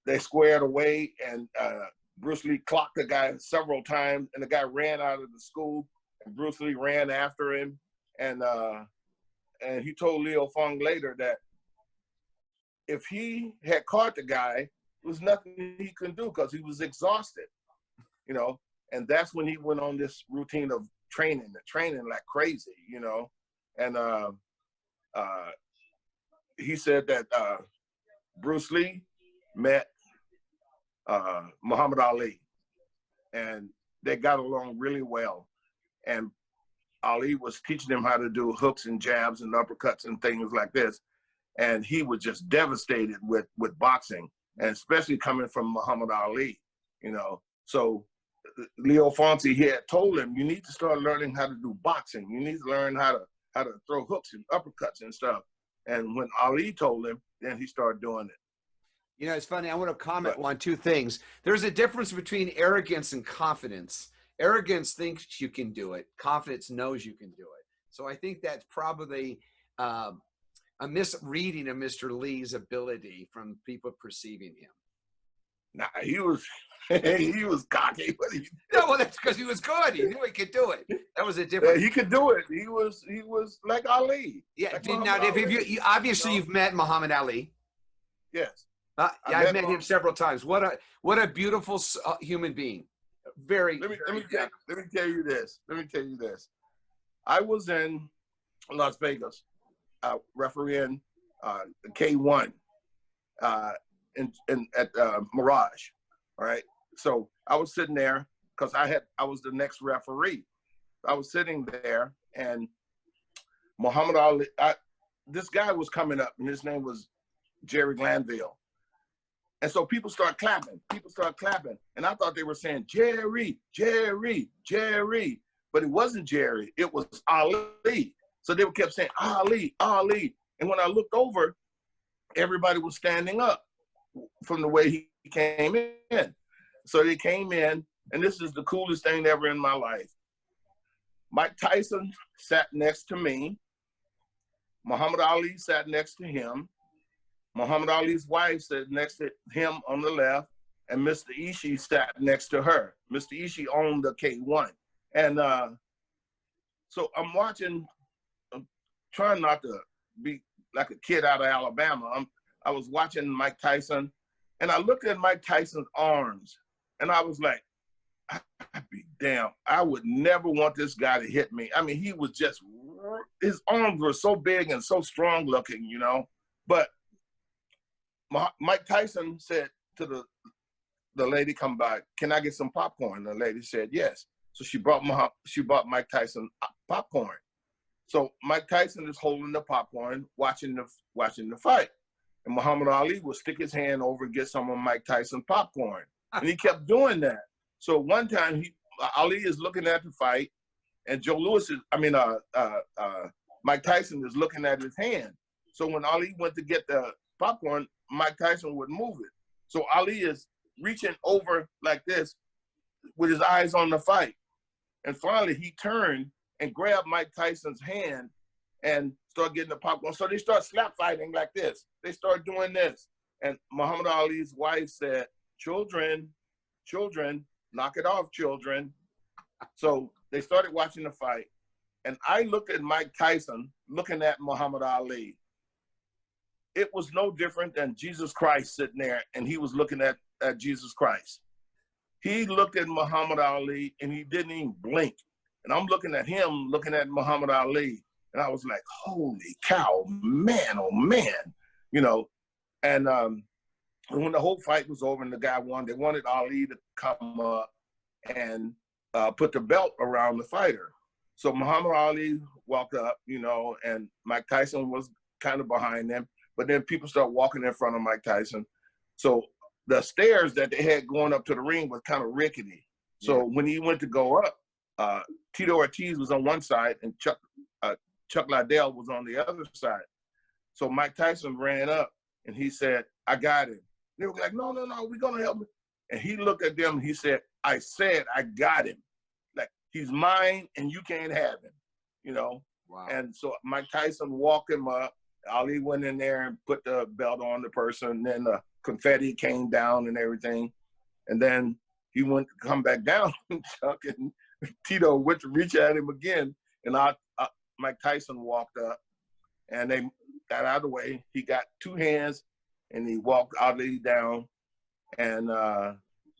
they squared away, and Bruce Lee clocked the guy several times, and the guy ran out of the school, and Bruce Lee ran after him, and he told Leo Fong later that if he had caught the guy, there was nothing he couldn't do because he was exhausted, you know. And that's when he went on this routine of training like crazy, you know. And he said that Bruce Lee met Muhammad Ali, and they got along really well. And Ali was teaching him how to do hooks and jabs and uppercuts and things like this. And he was just devastated with boxing, and especially coming from Muhammad Ali, you know. So Leo Fonsi, he had told him, you need to start learning how to do boxing. You need to learn how to throw hooks and uppercuts and stuff. And when Ali told him, then he started doing it. You know, it's funny. I want to comment on two things. There's a difference between arrogance and confidence. Arrogance thinks you can do it. Confidence knows you can do it. So I think that's probably a misreading of Mr. Lee's ability from people perceiving him. Nah, he was cocky. No, well, that's because he was good. He knew he could do it. That was a difference. He could do it. He was like Ali. Yeah. Like Now, if you obviously you've met Muhammad Ali. Yes. Yeah, I've met him several times. What a beautiful human being. Very. Let me tell you this. I was in Las Vegas, refereeing the K1 at Mirage. All right. So I was sitting there because I was the next referee. I was sitting there, and Muhammad Ali, this guy was coming up, and his name was Jerry Glanville. And so people start clapping. And I thought they were saying, Jerry, Jerry, Jerry. But it wasn't Jerry. It was Ali. So they kept saying, Ali, Ali. And when I looked over, everybody was standing up from the way he came in. So they came in, and this is the coolest thing ever in my life. Mike Tyson sat next to me. Muhammad Ali sat next to him. Muhammad Ali's wife sat next to him on the left, and Mr. Ishii sat next to her. Mr. Ishii owned the K1. And so I'm watching, I'm trying not to be like a kid out of Alabama. I was watching Mike Tyson, and I looked at Mike Tyson's arms, and I was like, I'd be damn, I would never want this guy to hit me. I mean, he was just, his arms were so big and so strong looking, you know. But Mike Tyson said to the lady come by, can I get some popcorn? The lady said yes. So she brought Mike Tyson popcorn. So Mike Tyson is holding the popcorn, watching the fight. And Muhammad Ali would stick his hand over and get some of Mike Tyson popcorn. And he kept doing that. So one time Ali is looking at the fight, and Mike Tyson is looking at his hand. So when Ali went to get the popcorn, Mike Tyson would move it. So Ali is reaching over like this with his eyes on the fight. And finally he turned and grabbed Mike Tyson's hand and started getting the popcorn. So they start slap fighting like this. They start doing this. And Muhammad Ali's wife said, children, children, knock it off, children. So they started watching the fight. And I looked at Mike Tyson looking at Muhammad Ali. It was no different than Jesus Christ sitting there, and he was looking at Jesus Christ. He looked at Muhammad Ali, and he didn't even blink. And I'm looking at him, looking at Muhammad Ali, and I was like, holy cow, man, oh man, you know. And when the whole fight was over and the guy won, they wanted Ali to come up and put the belt around the fighter. So Muhammad Ali walked up, you know, and Mike Tyson was kind of behind them. But then people started walking in front of Mike Tyson. So the stairs that they had going up to the ring was kind of rickety. So when he went to go up, Tito Ortiz was on one side and Chuck Liddell was on the other side. So Mike Tyson ran up and he said, I got him. They were like, no, we're going to help him. And he looked at them and he said I got him. Like, he's mine and you can't have him, you know? Wow. And so Mike Tyson walked him up. Ali went in there and put the belt on the person. And then the confetti came down and everything. And then he went to come back down. Chuck and Tito went to reach at him again. And Mike Tyson walked up and they got out of the way. He got two hands and he walked Ali down. And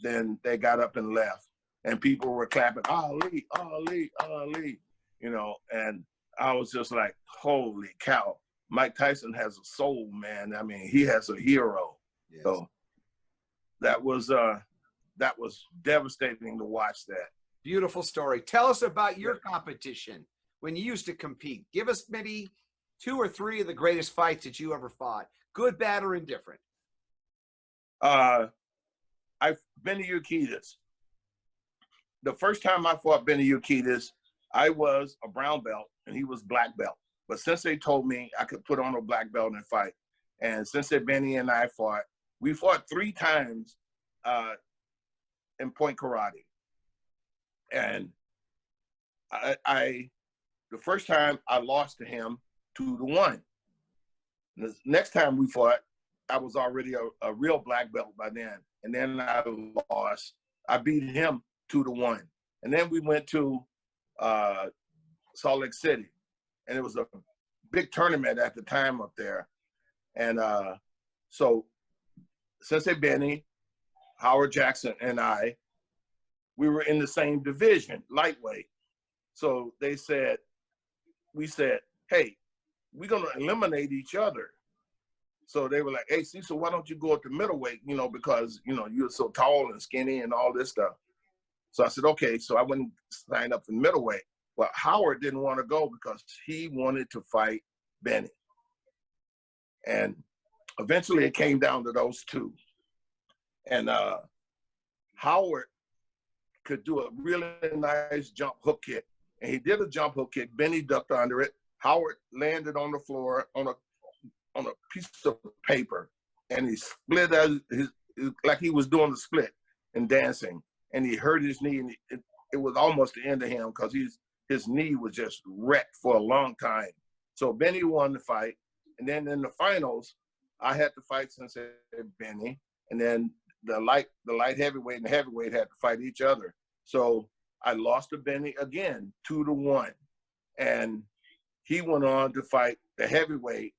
then they got up and left. And people were clapping, Ali, Ali, Ali, you know. And I was just like, holy cow. Mike Tyson has a soul, man. I mean, he has a hero. Yes. So that was devastating to watch that. Beautiful story. Tell us about your competition when you used to compete. Give us maybe 2 or 3 of the greatest fights that you ever fought, good, bad, or indifferent. I've Benny Urquidez. The first time I fought Benny Urquidez, I was a brown belt and he was black belt. But since they told me I could put on a black belt and fight, and since Benny and I fought, we fought 3 times in point karate. And the first time I lost to him 2-1. The next time we fought, I was already a real black belt by then. And then I lost. I beat him 2-1. And then we went to Salt Lake City. And it was a big tournament at the time up there. And so Sensei Benny, Howard Jackson, and we were in the same division, lightweight. So we said, hey, we're going to eliminate each other. So they were like, hey, Cecil, why don't you go up to middleweight, you know, because, you know, you're so tall and skinny and all this stuff. So I said, okay. So I went and signed up for middleweight. Well, Howard didn't want to go because he wanted to fight Benny. And eventually it came down to those 2. And Howard could do a really nice jump hook kick. And he did a jump hook kick. Benny ducked under it. Howard landed on the floor on a piece of paper. And he split like he was doing the split and dancing. And he hurt his knee. And it was almost the end of him because his knee was just wrecked for a long time. So Benny won the fight. And then in the finals, I had to fight Sensei Benny. And then the light heavyweight and the heavyweight had to fight each other. So I lost to Benny again, 2-1. And he went on to fight the heavyweight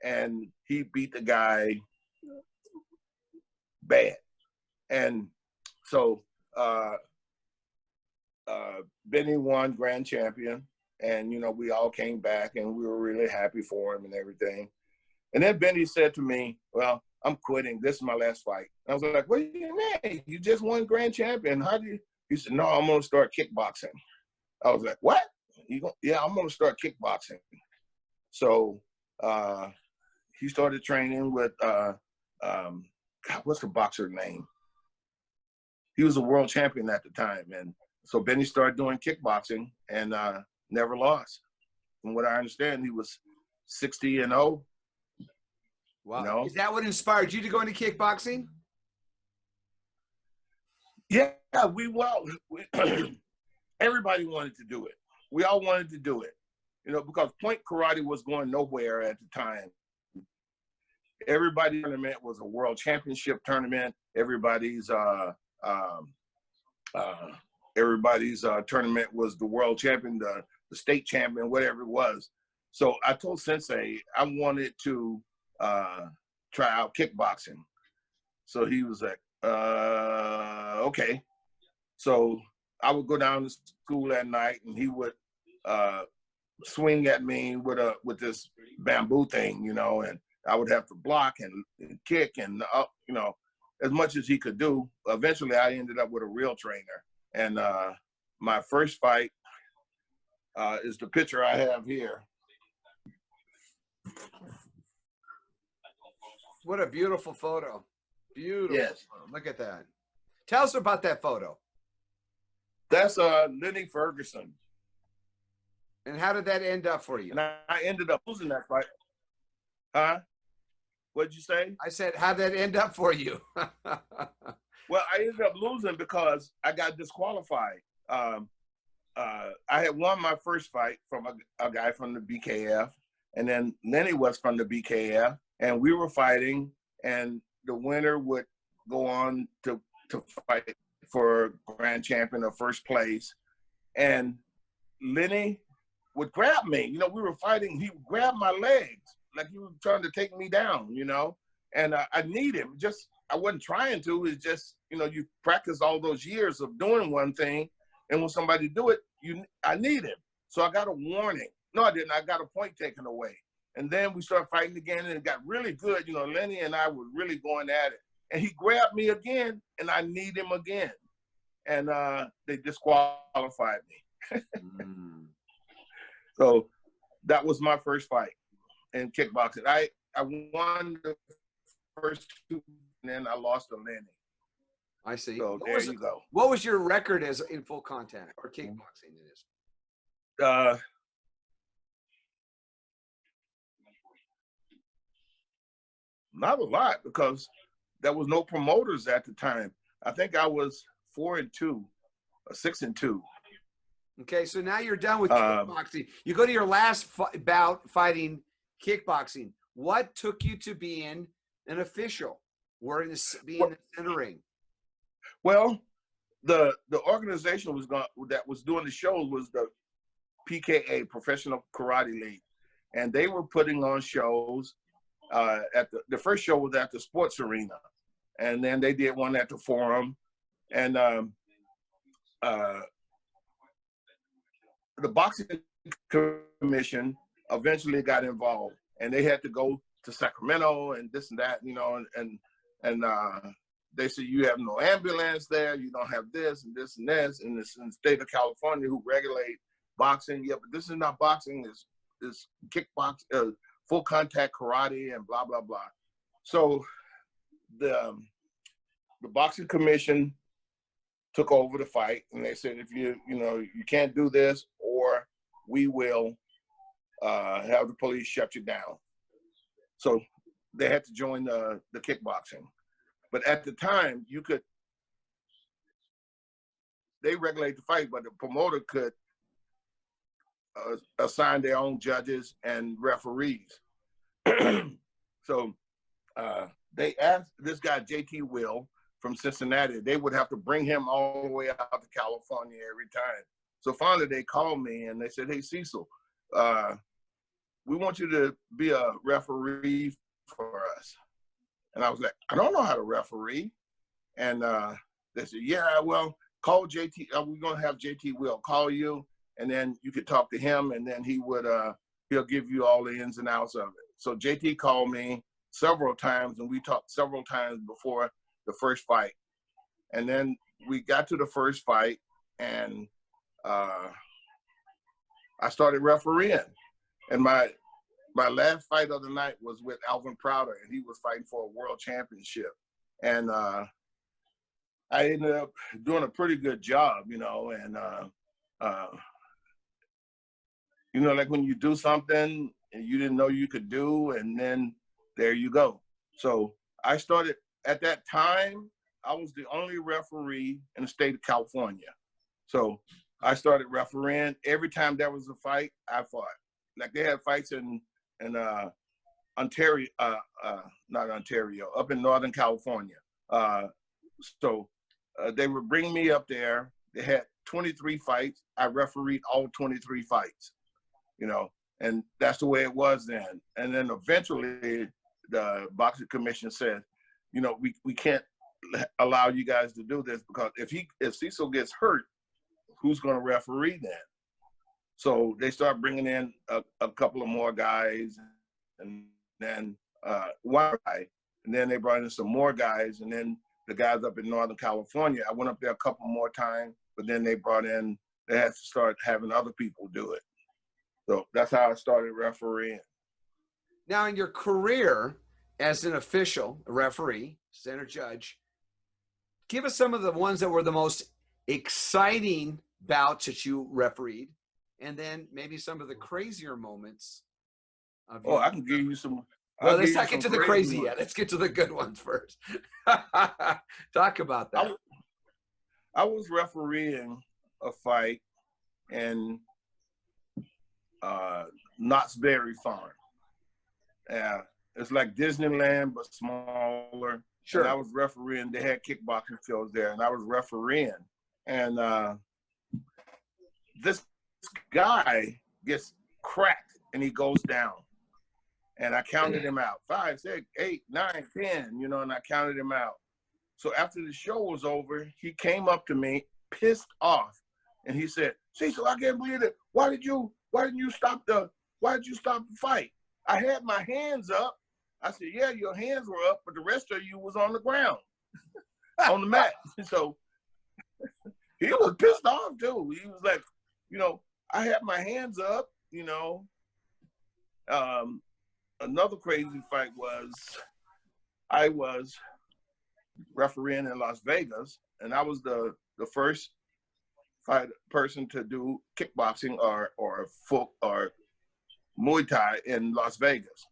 and he beat the guy bad. And so Benny won grand champion, and you know, we all came back and we were really happy for him and everything. And then Benny said to me, well, I'm quitting. This is my last fight. I was like, what do you mean? You just won grand champion. How do you? He said, no, I'm going to start kickboxing. I was like, what? Yeah, I'm going to start kickboxing. So he started training with, God, what's the boxer name? He was a world champion at the time. And so Benny started doing kickboxing and never lost. From what I understand, he was 60-0. Wow. You know? Is that what inspired you to go into kickboxing? Yeah, everybody wanted to do it. We all wanted to do it, you know, because point karate was going nowhere at the time. Everybody's tournament was a world championship tournament. Everybody's Um, everybody's tournament was the world champion, the state champion, whatever it was. So I told Sensei I wanted to try out kickboxing. So he was like, okay. So I would go down to school at night, and he would swing at me with this bamboo thing, you know, and I would have to block and kick and you know, as much as he could do. Eventually, I ended up with a real trainer, and my first fight is the picture I have here. What a beautiful photo. Beautiful. Yes. Look at that. Tell us about that photo. That's Lenny Ferguson. And how did that end up for you? And I ended up losing that fight. Huh? What'd you say? I said, how'd that end up for you? Well, I ended up losing because I got disqualified. I had won my first fight from a guy from the BKF, and then Lenny was from the BKF, and we were fighting, and the winner would go on to fight for grand champion or first place. And Lenny would grab me. You know, we were fighting. He would grab my legs like he was trying to take me down, you know. And I need him. Just, I wasn't trying to. It's just, you know, you practice all those years of doing one thing, and when somebody do it, I need him. So I got a warning. No, I didn't. I got a point taken away. And then we started fighting again, and it got really good. You know, Lenny and I were really going at it. And he grabbed me again, and I need him again. And they disqualified me. So that was my first fight in kickboxing. I won the first two, and then I lost to Lenny. I see. So there you go. What was your record as in full contact or kickboxing? It is. Not a lot, because there was no promoters at the time. I think I was 4-2 or 6-2. Okay, so now you're done with kickboxing. You go to your last bout fighting kickboxing. What took you to being an official, being in the ring? Well, the organization that was doing the shows was the PKA, Professional Karate League, and they were putting on shows. At the first show was at the Sports Arena, and then they did one at the Forum, and the boxing commission eventually got involved, and they had to go to Sacramento and this and that, you know, and they said, you have no ambulance there, you don't have this and this and this, and it's in the state of California who regulate boxing. Yeah, but this is not boxing, it's kickbox, full contact karate and blah, blah, blah. So the boxing commission took over the fight, and they said, if you can't do this, or we will have the police shut you down. So they had to join the kickboxing. But at the time, they regulate the fight, but the promoter could assign their own judges and referees. So they asked this guy, JT Will, from Cincinnati, they would have to bring him all the way out to California every time. So finally they called me and they said, hey, Cecil, we want you to be a referee for us. And I was like, I don't know how to referee. And they said, yeah, well, call JT. We're going to have JT Will call you, and then you could talk to him, and then he'll give you all the ins and outs of it. So JT called me several times, and we talked several times before the first fight. And then we got to the first fight, and I started refereeing. And my last fight of the night was with Alvin Prouder, and he was fighting for a world championship. And I ended up doing a pretty good job, you know, and you know, like when you do something and you didn't know you could do, and then there you go. So I started, at that time, I was the only referee in the state of California. So I started refereeing. Every time there was a fight, I fought. Like they had fights in Ontario, not Ontario, up in Northern California. So they would bring me up there. They had 23 fights. I refereed all 23 fights, you know, and that's the way it was then. And then eventually the boxing commission said, you know, we can't allow you guys to do this, because if Cecil gets hurt, who's going to referee then? So they start bringing in a couple of more guys, and then one guy, and then they brought in some more guys, and then the guys up in Northern California. I went up there a couple more times, but then they had to start having other people do it. So that's how I started refereeing. Now, in your career as an official, a referee, center judge, give us some of the ones that were the most exciting bouts that you refereed, and then maybe some of the crazier moments. I can give you some. Well, let's not get to the crazy yet. Let's get to the good ones first. Talk about that. I was refereeing a fight in Knott's Berry Farm. Yeah, it's like Disneyland but smaller. Sure. And I was refereeing. They had kickboxing shows there, and I was refereeing. And this guy gets cracked, and he goes down. And I counted him out. 5, 6, 8, 9, 10, you know, and I counted him out. So after the show was over, he came up to me, pissed off, and he said, "Cecil, I can't believe it. Why did you stop the fight? I had my hands up." I said, "Yeah, your hands were up, but the rest of you was on the ground, on the mat." So he was pissed off too. He was like, you know, I had my hands up, you know. Another crazy fight was I was refereeing in Las Vegas, and I was the first person to do kickboxing or Muay Thai in Las Vegas.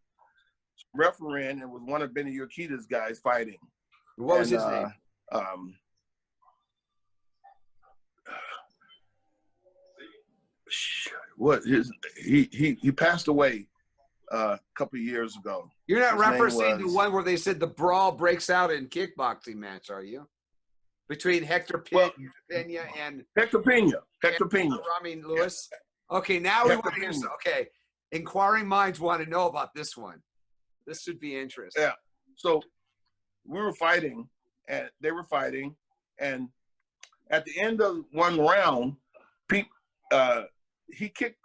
Refereeing, it was one of Benny Urquidez's guys fighting. What was his name? He passed away a couple of years ago. You're not referencing the one where they said the brawl breaks out in kickboxing match, are you? Between Hector Pena and Hector Pena. Rami Lewis. Okay, now we want to hear some. Okay, inquiring minds want to know about this one. This should be interesting. Yeah. So we were fighting, and they were fighting, and at the end of one round, he kicked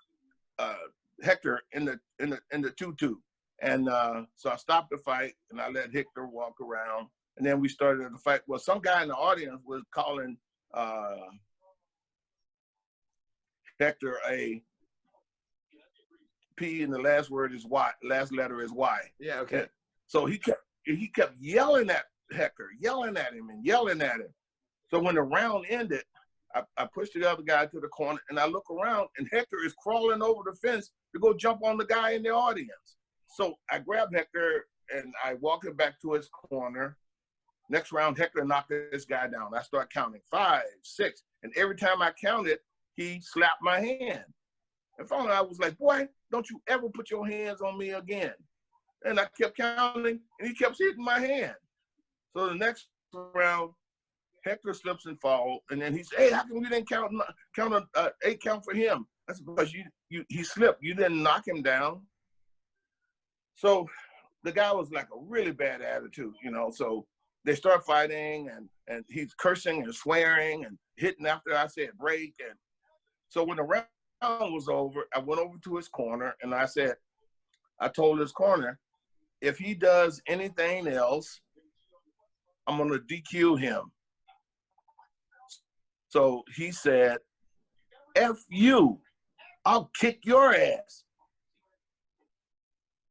Hector in the 2-2, and so I stopped the fight, and I let Hector walk around, and then we started the fight. Well, some guy in the audience was calling Hector a P, and the last word is Y. Last letter is Y. Yeah. Okay. And so he kept yelling at Hector, yelling at him. So when the round ended, I pushed the other guy to the corner, and I look around, and Hector is crawling over the fence to go jump on the guy in the audience. So I grabbed Hector, and I walked him back to his corner. Next round, Hector knocked this guy down. I start counting 5, 6, and every time I counted, he slapped my hand. And finally, I was like, "Boy, don't you ever put your hands on me again." And I kept counting, and he kept hitting my hand. So the next round, Hector slips and falls, and then he said, "Hey, how come you didn't count an 8 count for him?" That's because he slipped. You didn't knock him down. So the guy was like a really bad attitude, you know. So they start fighting, and he's cursing and swearing and hitting after I said break. And so when the round was over, I went over to his corner, and I told his corner, if he does anything else, I'm going to DQ him. So he said, "F you, I'll kick your ass."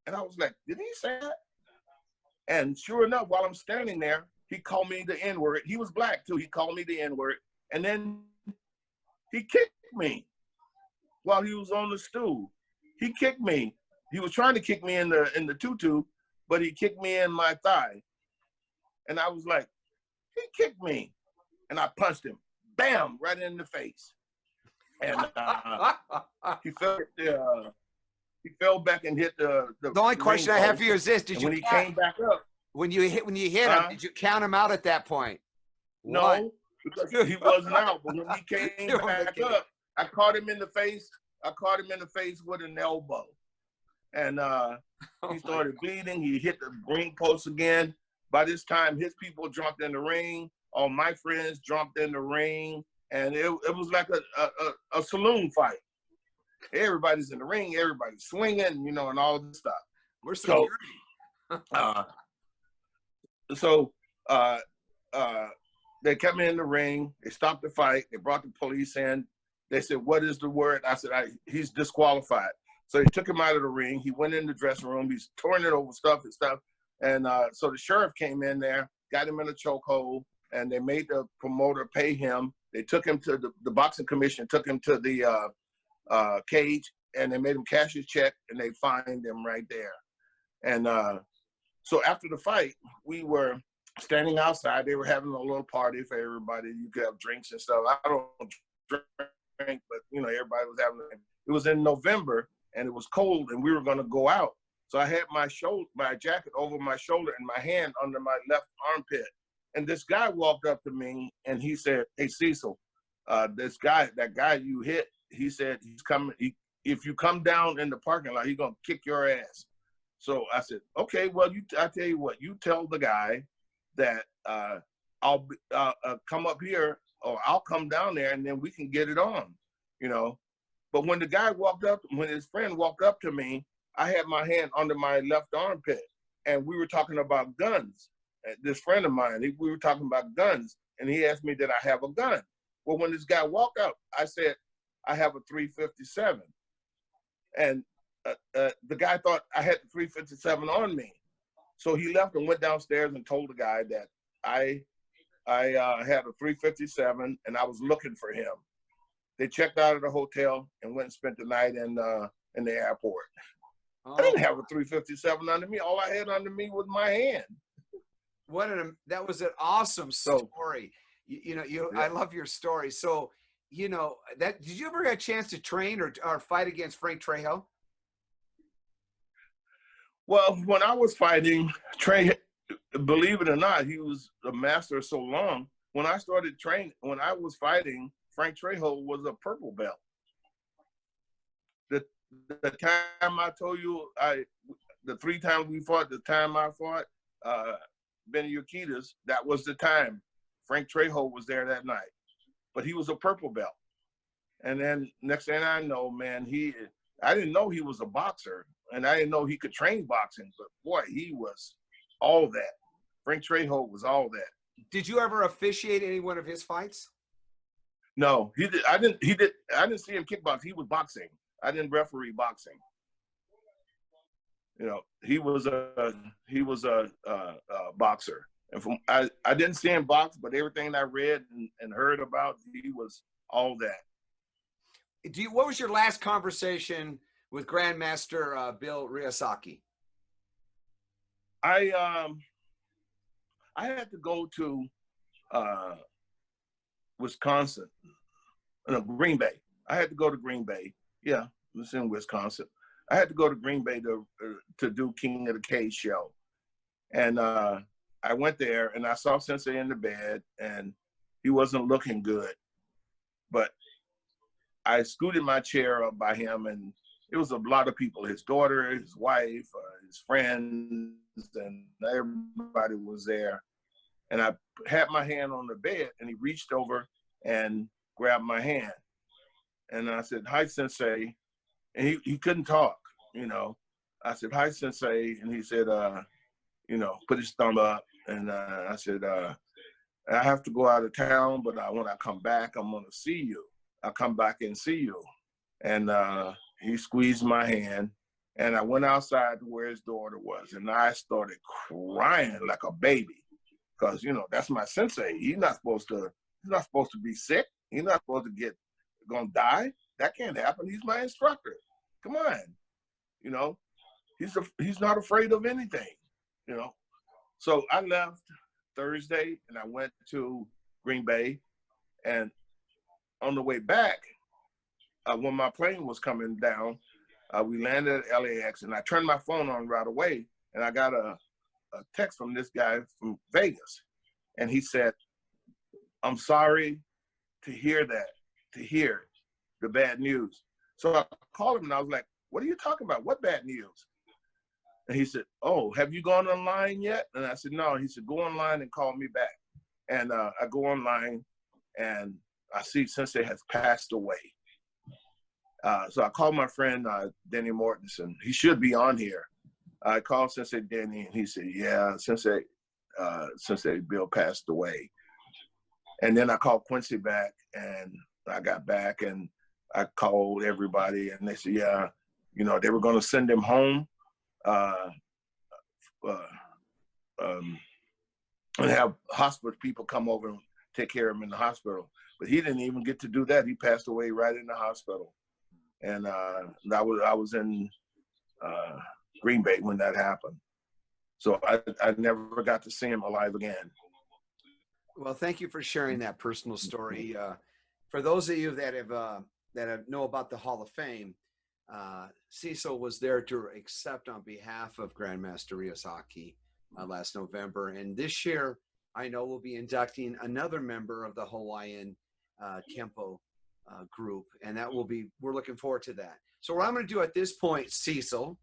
And I was like, did he say that? And sure enough, while I'm standing there, he called me the N-word. He was black too. He called me the N-word. And then he kicked me while he was on the stool. He kicked me. He was trying to kick me in the tutu, but he kicked me in my thigh. And I was like, he kicked me. And I punched him. Bam, right in the face. And he fell back and hit the only question I have for you is this: when he came back up, when you hit him, did you count him out at that point? No, because he wasn't out. But when he came back up, I caught him in the face. I caught him in the face with an elbow. And he started bleeding. He hit the ring post again. By this time, his people jumped in the ring. All my friends jumped in the ring. And it was like a saloon fight. Everybody's in the ring. Everybody's swinging, you know, and all this stuff. We're security. So they come in the ring. They stopped the fight. They brought the police in. They said, "What is the word?" I said, "He's disqualified." So they took him out of the ring. He went in the dressing room. He's torn it over stuff. And so the sheriff came in there, got him in a chokehold, and they made the promoter pay him. They took him to the boxing commission, took him to the cage, and they made him cash his check, and they fined him right there. And so after the fight, we were standing outside. They were having a little party for everybody. You could have drinks and stuff. I don't drink, but you know, everybody was having it. It was in November, and it was cold, and we were going to go out. So I had my jacket over my shoulder and my hand under my left armpit. And this guy walked up to me, and he said, "Hey, Cecil, that guy you hit, he said he's coming. If you come down in the parking lot, he's going to kick your ass." So I said, "Okay, well, I tell you what, you tell the guy that I'll come up here, or I'll come down there, and then we can get it on, you know." But when his friend walked up to me, I had my hand under my left armpit, and we were talking about guns. This friend of mine, we were talking about guns, and he asked me, did I have a gun? Well, when this guy walked up, I said, I have a .357. And the guy thought I had the .357 on me. So he left and went downstairs and told the guy that I had a .357 and I was looking for him. They checked out of the hotel and went and spent the night in the airport. Oh. I didn't have a .357 under me. All I had under me was my hand. That was an awesome story. Yeah. I love your story. So, did you ever get a chance to train or fight against Frank Trejo? Well, when I was fighting, believe it or not, he was a master so long. When I started training, when I was fighting, Frank Trejo was a purple belt. The time I told you, the 3 times we fought, the time I fought Benny Urquidez, that was the time. Frank Trejo was there that night, but he was a purple belt. And then next thing I know, man, I didn't know he was a boxer, and I didn't know he could train boxing, but boy, he was all that. Frank Trejo was all that. Did you ever officiate any one of his fights? No, he did. I didn't see him kickbox. He was boxing. I didn't referee boxing. He was a boxer, and I didn't see him box, but everything I read and heard about, he was all that. What was your last conversation with Grandmaster Bill Ryusaki? I had to go to Wisconsin, Green Bay. I had to go to Green Bay. Yeah, it was in Wisconsin. I had to go to Green Bay to do King of the Cage show. And I went there and I saw Sensei in the bed and he wasn't looking good. But I scooted my chair up by him and it was a lot of people, his daughter, his wife, his friends, and everybody was there. And I had my hand on the bed and he reached over and grabbed my hand. And I said, "Hi, Sensei." And he couldn't talk, I said, "Hi, Sensei." And he said, put his thumb up. And I said, "I have to go out of town, but when I come back, I'm going to see you. I'll come back and see you." And he squeezed my hand. And I went outside to where his daughter was. And I started crying like a baby. Because, that's my sensei. He's not supposed to be sick. He's not supposed to gonna die. That can't happen. He's my instructor. Come on. He's not afraid of anything, So I left Thursday and I went to Green Bay. And on the way back, when my plane was coming down, we landed at LAX and I turned my phone on right away and I got a text from this guy from Vegas. And he said, I'm sorry to hear that, to hear the bad news. So I called him and I was like, what are you talking about? What bad news? And he said, oh, have you gone online yet? And I said, no. He said, go online and call me back. And I go online and I see Sensei has passed away. So I called my friend, Denny Mortensen. He should be on here. I called Sensei Denny and he said, yeah, Sensei Bill passed away. And then I called Quincy back and I got back and I called everybody and they said, yeah, you know, they were going to send him home and have hospital people come over and take care of him in the hospital. But he didn't even get to do that. He passed away right in the hospital. And I was in Green Bay when that happened. So I never got to see him alive again. Well, thank you for sharing that personal story. For those of you that know about the Hall of Fame, Cecil was there to accept on behalf of Grandmaster Ryusaki last November. And this year, I know we'll be inducting another member of the Hawaiian Kenpo group. And we're looking forward to that. So what I'm going to do at this point, Cecil.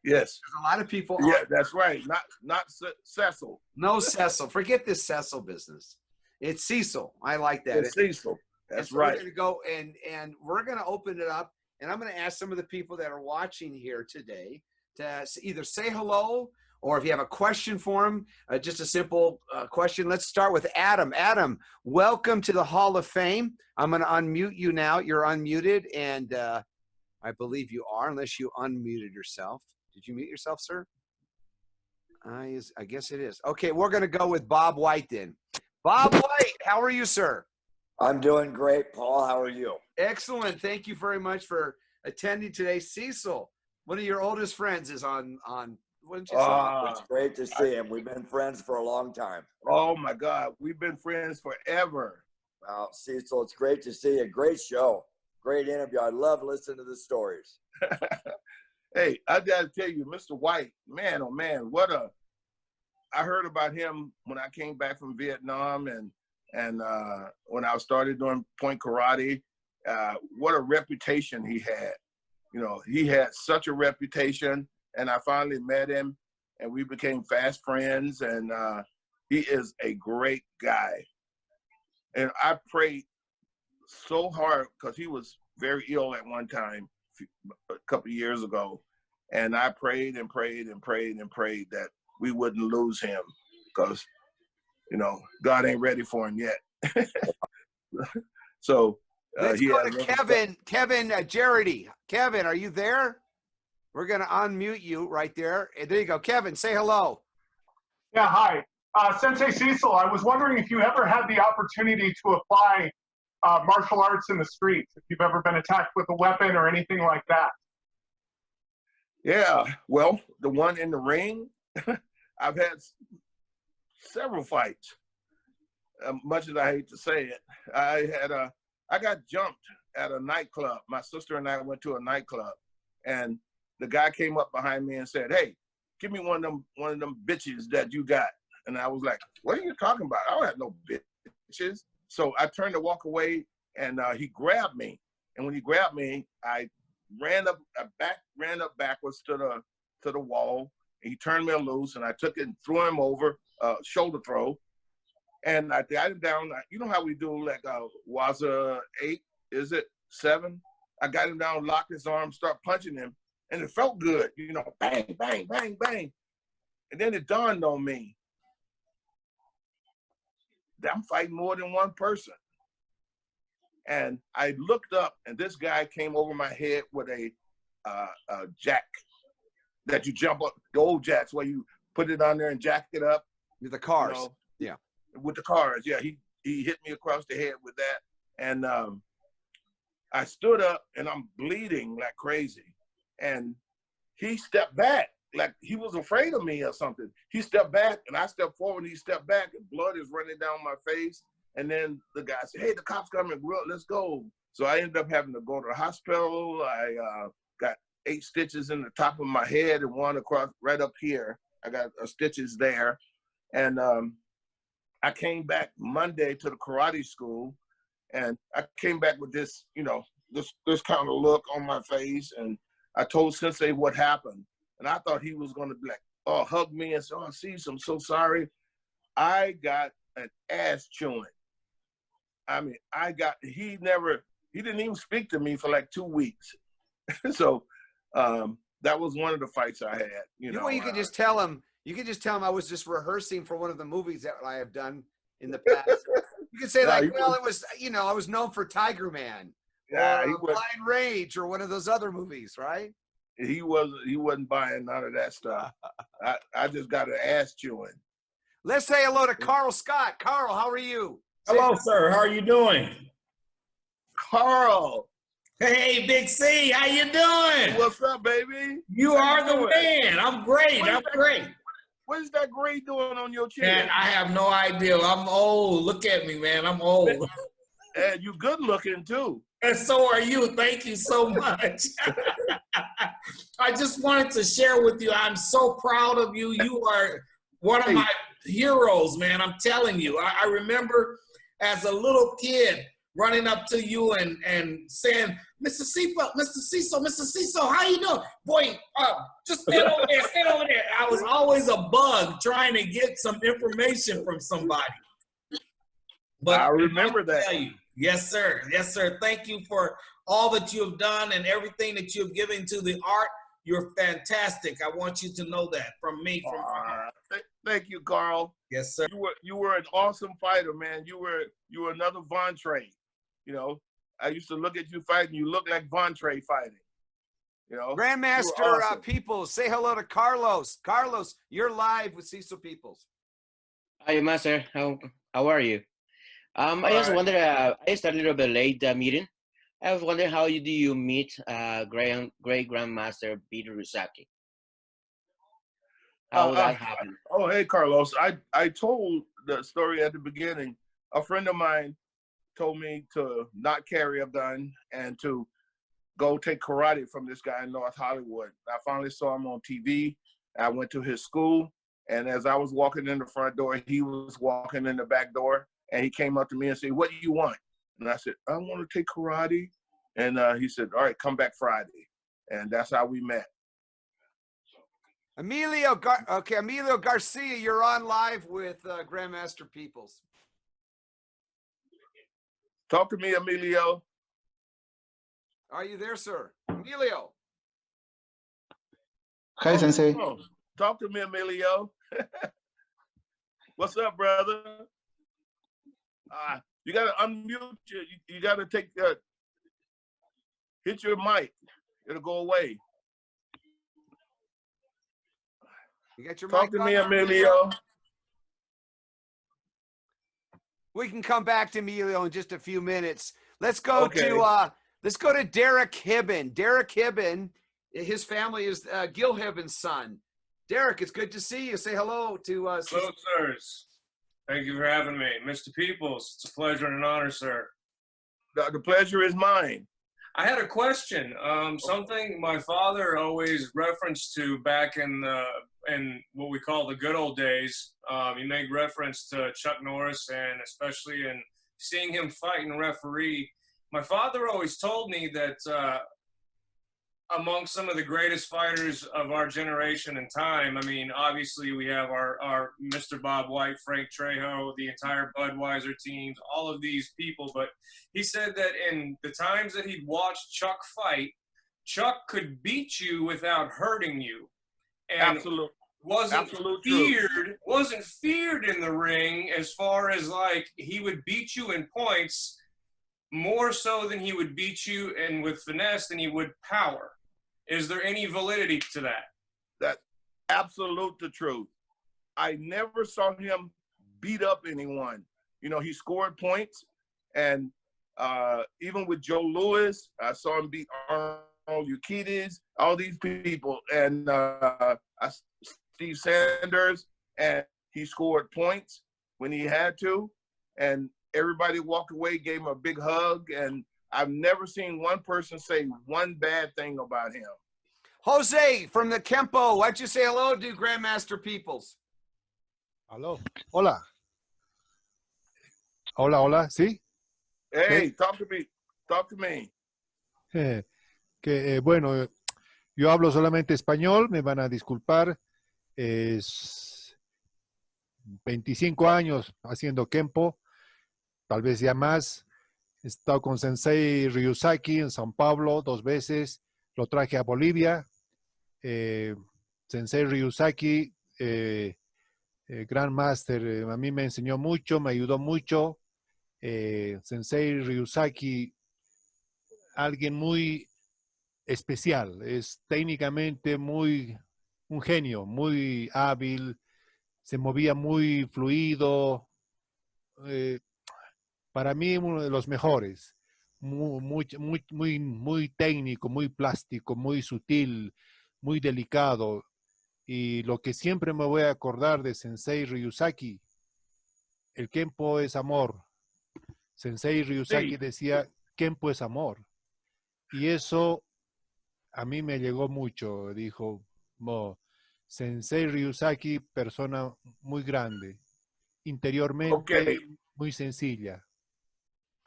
Yes. There's a lot of people. Yeah, that's right. Not Cecil. No Cecil. Forget this Cecil business. It's Cecil. I like that. It's Cecil. That's so right. We're going to go and we're going to open it up. And I'm going to ask some of the people that are watching here today to either say hello or if you have a question for them, just a simple question. Let's start with Adam. Adam, welcome to the Hall of Fame. I'm going to unmute you now. You're unmuted, and I believe you are, unless you unmuted yourself. Did you mute yourself, sir? I guess it is. Okay, we're going to go with Bob White then. Bob White, how are you, sir? I'm doing great, Paul. How are you? Excellent. Thank you very much for attending today. Cecil, one of your oldest friends is on wouldn't you say? It's great to see him. We've been friends for a long time. Oh, my God. We've been friends forever. Well, Cecil, it's great to see you. Great show. Great interview. I love listening to the stories. Hey, I got to tell you, Mr. White, man, oh, man, I heard about him when I came back from Vietnam and when I started doing point karate, what a reputation he had. You know, he had such a reputation, and I finally met him, and we became fast friends, and he is a great guy. And I prayed so hard because he was very ill at one time, a couple of years ago, and I prayed and prayed and prayed and prayed that we wouldn't lose him because, you know, God ain't ready for him yet. So let's go to Kevin. Kevin Jarity. Kevin, are you there? We're going to unmute you right there. And there you go. Kevin, say hello. Yeah, hi. Sensei Cecil, I was wondering if you ever had the opportunity to apply martial arts in the streets, if you've ever been attacked with a weapon or anything like that. Yeah, well, the one in the ring, I've had several fights. Much as I hate to say it, I got jumped at a nightclub. My sister and I went to a nightclub, and the guy came up behind me and said, "Hey, give me one of them bitches that you got." And I was like, "What are you talking about? I don't have no bitches." So I turned to walk away, and he grabbed me. And when he grabbed me, I ran up backwards to the wall. He turned me loose, and I took it and threw him over, shoulder throw. And I got him down. You know how we do like Waza 8, is it 7? I got him down, locked his arm, start punching him, and it felt good. You know, bang, bang, bang, bang. And then it dawned on me that I'm fighting more than one person. And I looked up, and this guy came over my head with a jack that you jump up, the old jacks where you put it on there and jack it up. With the cars. You know, yeah. With the cars, yeah. He hit me across the head with that. And I stood up, and I'm bleeding like crazy. And he stepped back, like he was afraid of me or something. He stepped back, and I stepped forward, and he stepped back, and blood is running down my face. And then the guy said, "Hey, the cops coming, let's go." So I ended up having to go to the hospital. I got 8 stitches in the top of my head and one across right up here. I got stitches there. And I came back Monday to the karate school, and I came back with this, this kind of look on my face, and I told Sensei what happened, and I thought he was going to be like, oh, hug me and say, oh, Cecil, I'm so sorry. I got an ass chewing. I mean, he didn't even speak to me for like 2 weeks. So that was one of the fights I had. You could just tell him. You could just tell him I was just rehearsing for one of the movies that I have done in the past. You could say it was, I was known for Tiger Man, or Blind Rage, or one of those other movies, right? He wasn't buying none of that stuff. I just got an ass chewing. Let's say hello to Carl Scott. Carl, how are you? Hello, sir. How are you doing? Carl. Hey, Big C. How you doing? What's up, baby? You are the man. I'm great. I'm great. What is that gray doing on your chin? Man, I have no idea. I'm old. Look at me, man. I'm old. And you good looking, too. And so are you. Thank you so much. I just wanted to share with you, I'm so proud of you. You are one of my heroes, man. I'm telling you. I remember as a little kid running up to you and saying, Mr. Cecil, how you doing? Boy, just stand over there. I was always a bug trying to get some information from somebody. But I remember that. Yes, sir. Yes, sir. Thank you for all that you have done and everything that you have given to the art. You're fantastic. I want you to know that from me. Thank you, Carl. Yes, sir. You were an awesome fighter, man. You were another Vontre. I used to look at you fighting. You look like Vontre fighting. Grandmaster awesome. Peoples, say hello to Carlos. Carlos, you're live with Cecil Peoples. Hi, Master. How are you? I just wonder. I started a little bit late the meeting. I was wondering how do you meet great Grandmaster Peter Ryusaki? How that happened? Oh, hey, Carlos. I told the story at the beginning. A friend of mine told me to not carry a gun and to go take karate from this guy in North Hollywood. I finally saw him on TV. I went to his school, and as I was walking in the front door, he was walking in the back door, and he came up to me and said, "What do you want?" And I said, "I want to take karate." And he said, "All right, come back Friday." And that's how we met. Emilio Garcia, you're on live with Grandmaster Peoples. Talk to me, Emilio. Are you there, sir? Emilio. Hi, Sensei. Oh, talk to me, Emilio. What's up, brother? You got to unmute you got to take hit your mic. It'll go away. You got your Talk mic to me, on? Emilio. We can come back to Emilio in just a few minutes. Let's go to Derek Hibben. Derek Hibben, his family is Gil Hibben's son. Derek, it's good to see you. Say hello to hello, sirs. Thank you for having me. Mr. Peoples, it's a pleasure and an honor, sir. The pleasure is mine. I had a question. Something my father always referenced to back in what we call the good old days. He made reference to Chuck Norris, and especially in seeing him fight and referee. My father always told me that among some of the greatest fighters of our generation and time, I mean, obviously we have our Mr. Bob White, Frank Trejo, the entire Budweiser teams, all of these people. But he said that in the times that he'd watched Chuck fight, Chuck could beat you without hurting you. And Absolutely. wasn't feared in the ring, as far as like he would beat you in points more so than he would beat you and with finesse than he would power. Is there any validity to that? That's absolute the truth. I never saw him beat up anyone. He scored points, and even with Joe Louis, I saw him beat Arnold Euclides, all these people, and Steve Sanders, and he scored points when he had to, and everybody walked away, gave him a big hug, and I've never seen one person say one bad thing about him. Jose from the Kenpo, why'd you say hello to Grandmaster Peoples? Hello. Hola. Hola, hola, ¿sí? Hey, talk to me. Talk to me. Bueno, yo hablo solamente español, me van a disculpar. Es 25 años haciendo Kenpo, tal vez ya más. He estado con Sensei Ryusaki en San Pablo 2 veces. Lo traje a Bolivia. Sensei Ryusaki, Grand Master, a mí me enseñó mucho, me ayudó mucho. Sensei Ryusaki, alguien muy especial, es técnicamente un genio, muy hábil, se movía muy fluido, para mí uno de los mejores, muy técnico, muy plástico, muy sutil, muy delicado. Y lo que siempre me voy a acordar de Sensei Ryusaki, el Kenpo es amor. Sensei Ryusaki Sí. decía, Kenpo es amor. Y eso a mí me llegó mucho. Dijo, Sensei Ryusaki, persona muy grande, interiormente Okay. muy sencilla.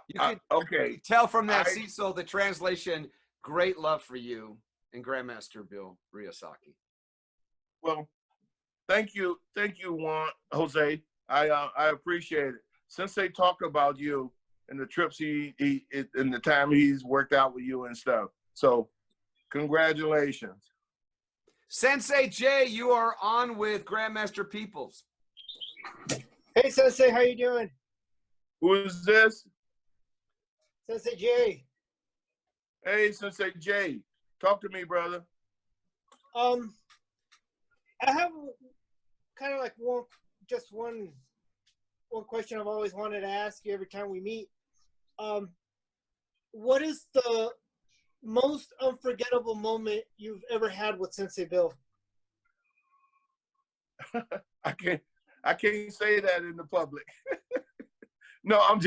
You can Okay. tell from that, Cecil, the translation, great love for you and Grandmaster Bill Ryusaki. Well, thank you, Juan Jose. I appreciate it. Since they talked about you and the trips he and the time he's worked out with you and stuff. So, congratulations. Sensei Jay, you are on with Grandmaster Peoples. Hey, Sensei, how you doing? Who is this? Sensei Jay. Hey, Sensei Jay. Talk to me, brother. I have kind of like one question I've always wanted to ask you every time we meet. What is the most unforgettable moment you've ever had with Sensei Bill? I can't say that in the public. No, I'm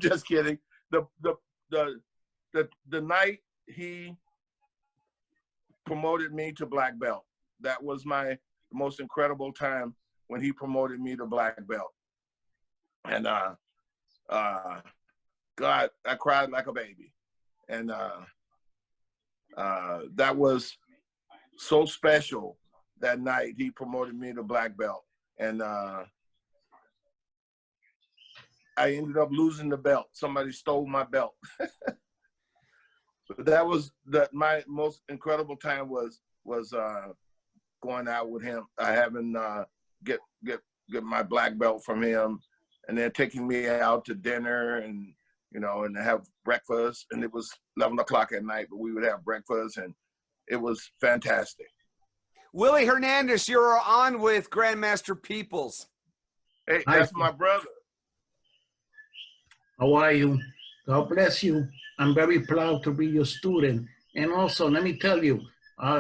just kidding. The night he promoted me to black belt, that was my most incredible time when he promoted me to black belt. And God, I cried like a baby. And that was so special that night he promoted me to black belt. And I ended up losing the belt. Somebody stole my belt. But that was my most incredible time was going out with him. I having get my black belt from him, and then taking me out to dinner and and have breakfast. And it was 11 o'clock at night, but we would have breakfast, and it was fantastic. Willie Hernandez, you're on with Grandmaster Peoples. Hey, Hi. that's my brother. How are you? God bless you. I'm very proud to be your student. And also, let me tell you,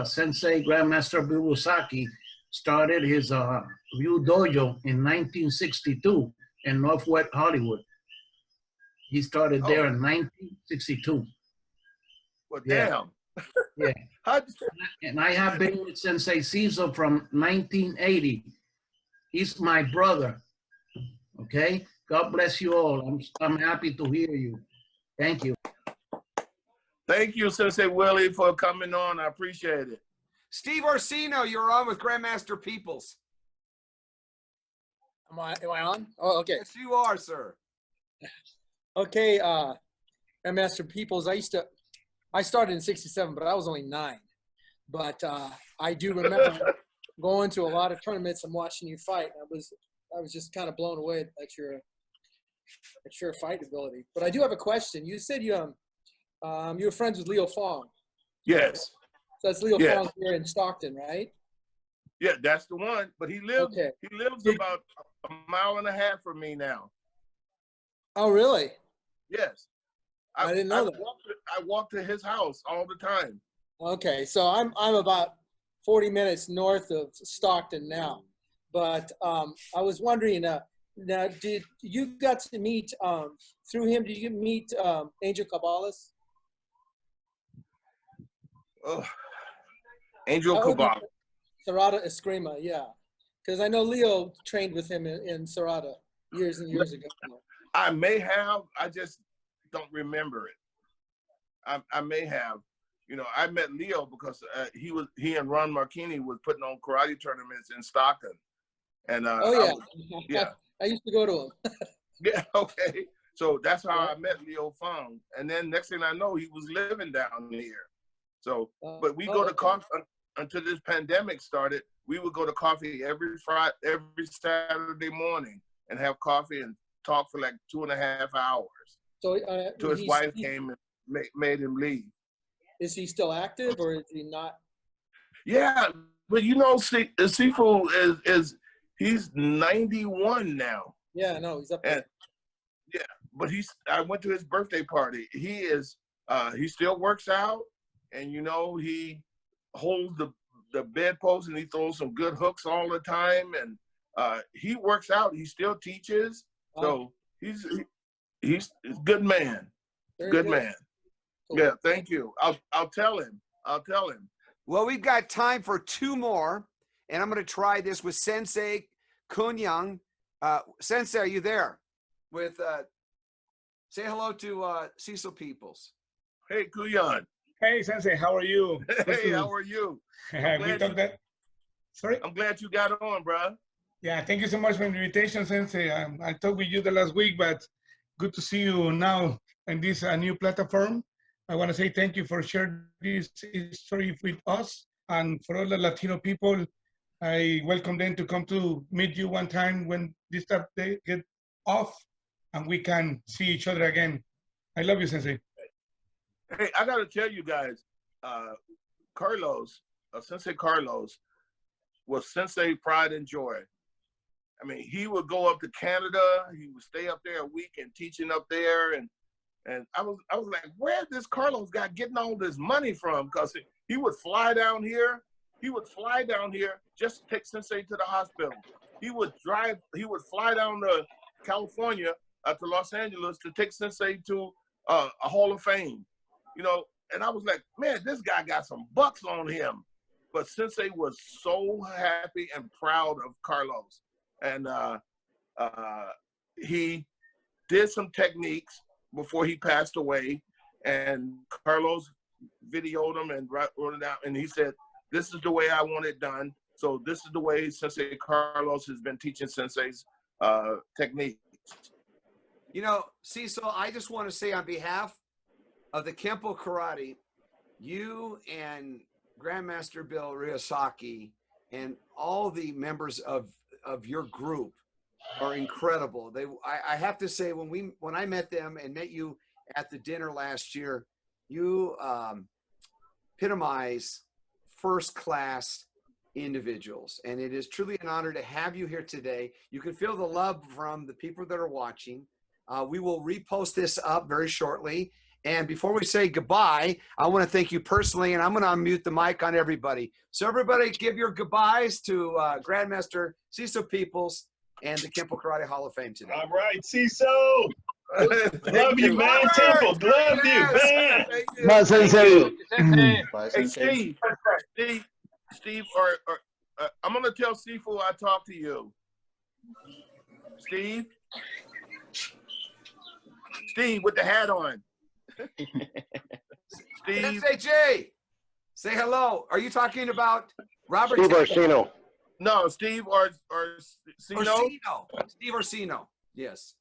Sensei Grandmaster Ryusaki started his Ryu Dojo in 1962 in Northwest Hollywood. He started there in 1962. Well, Yeah. damn. Yeah. How'd And I have been with Sensei Cecil from 1980. He's my brother. Okay? God bless you all. I'm happy to hear you. Thank you. Thank you, Sensei Willie, for coming on. I appreciate it. Steve Orsino, you're on with Grandmaster Peoples. Am I on? Oh, okay. Yes, you are, sir. Okay, Grandmaster Peoples, I started in 67, but I was only 9. But I do remember going to a lot of tournaments and watching you fight. I was just kind of blown away at your fight ability. But I do have a question. You said you were friends with Leo Fong. Yes. So that's Leo Yes. Fong here in Stockton, right? Yeah, that's the one. But he lives about a mile and a half from me now. Oh, really? Yes. I didn't know that. I walk to his house all the time. Okay, so I'm about 40 minutes north of Stockton now. But I was wondering, now did you got to meet through him? Did you meet Angel Caballas? Oh, Angel Cabal. Serrata Eskrima, yeah. Because I know Leo trained with him in Serrata years and years ago. I may have. I just don't remember it. I may have. You know, I met Leo because he and Ron Marchini was putting on karate tournaments in Stockton, and yeah, I used to go to them. yeah, okay. So that's how I met Leo Fong, and then next thing I know, he was living down here. So, but we go to coffee until this pandemic started. We would go to coffee every Saturday morning and have coffee and talk for like 2.5 hours. So, till his wife came and made him leave. Is he still active or is he not? Yeah, but you know, Cecil he's 91 now. Yeah, no, he's up there. And, yeah, but I went to his birthday party. He still works out, and you know, he holds the bedpost and he throws some good hooks all the time, and he works out. He still teaches, so he's a good man. Good man. Cool. Yeah, thank you. I'll tell him. Well, we've got time for 2 more, and I'm going to try this with Sensei Kunyang. Sensei, are you there? Say hello to Cecil Peoples. Hey, Kunyang. Hey, Sensei, how are you? Hey, how are you? Sorry? I'm glad you got on, bro. Yeah, thank you so much for the invitation, Sensei. I talked with you the last week, but good to see you now in this new platform. I want to say thank you for sharing this history with us, and for all the Latino people, I welcome them to come to meet you one time when this stuff they get off and we can see each other again. I love you, Sensei. Hey, I got to tell you guys, Carlos, Sensei Carlos, was Sensei pride and joy. I mean, he would go up to Canada, he would stay up there a week and teaching up there, and I was like, where's this Carlos guy getting all this money from? Because he would fly down here. He would fly down here just to take Sensei to the hospital. He would fly down to California, to Los Angeles to take Sensei to a Hall of Fame. You know, and I was like, man, this guy got some bucks on him. But Sensei was so happy and proud of Carlos. And he did some techniques before he passed away, and Carlos videoed him and wrote it out, and he said, this is the way I want it done. So this is the way Sensei Carlos has been teaching Sensei's techniques. You know, Cecil, I just want to say on behalf of the Kenpo Karate, you and Grandmaster Bill Ryusaki and all the members of your group are incredible. I have to say, when I met them and met you at the dinner last year, you epitomize first-class individuals, and it is truly an honor to have you here today. You can feel the love from the people that are watching. We will repost this up very shortly. And before we say goodbye, I want to thank you personally, and I'm going to unmute the mic on everybody. So everybody give your goodbyes to Grandmaster Cecil Peoples and the Kenpo Karate Hall of Fame today. All right, Cecil. Love you, man. Temple, love you, man. Bye, Sensei. Hey, Steve, or I'm going to tell Sifu I talked to you. Steve with the hat on. Steve. SAJ, say hello. Are you talking about Robert? Steve Orsino. No, Steve Orsino. Steve Orsino. Yes.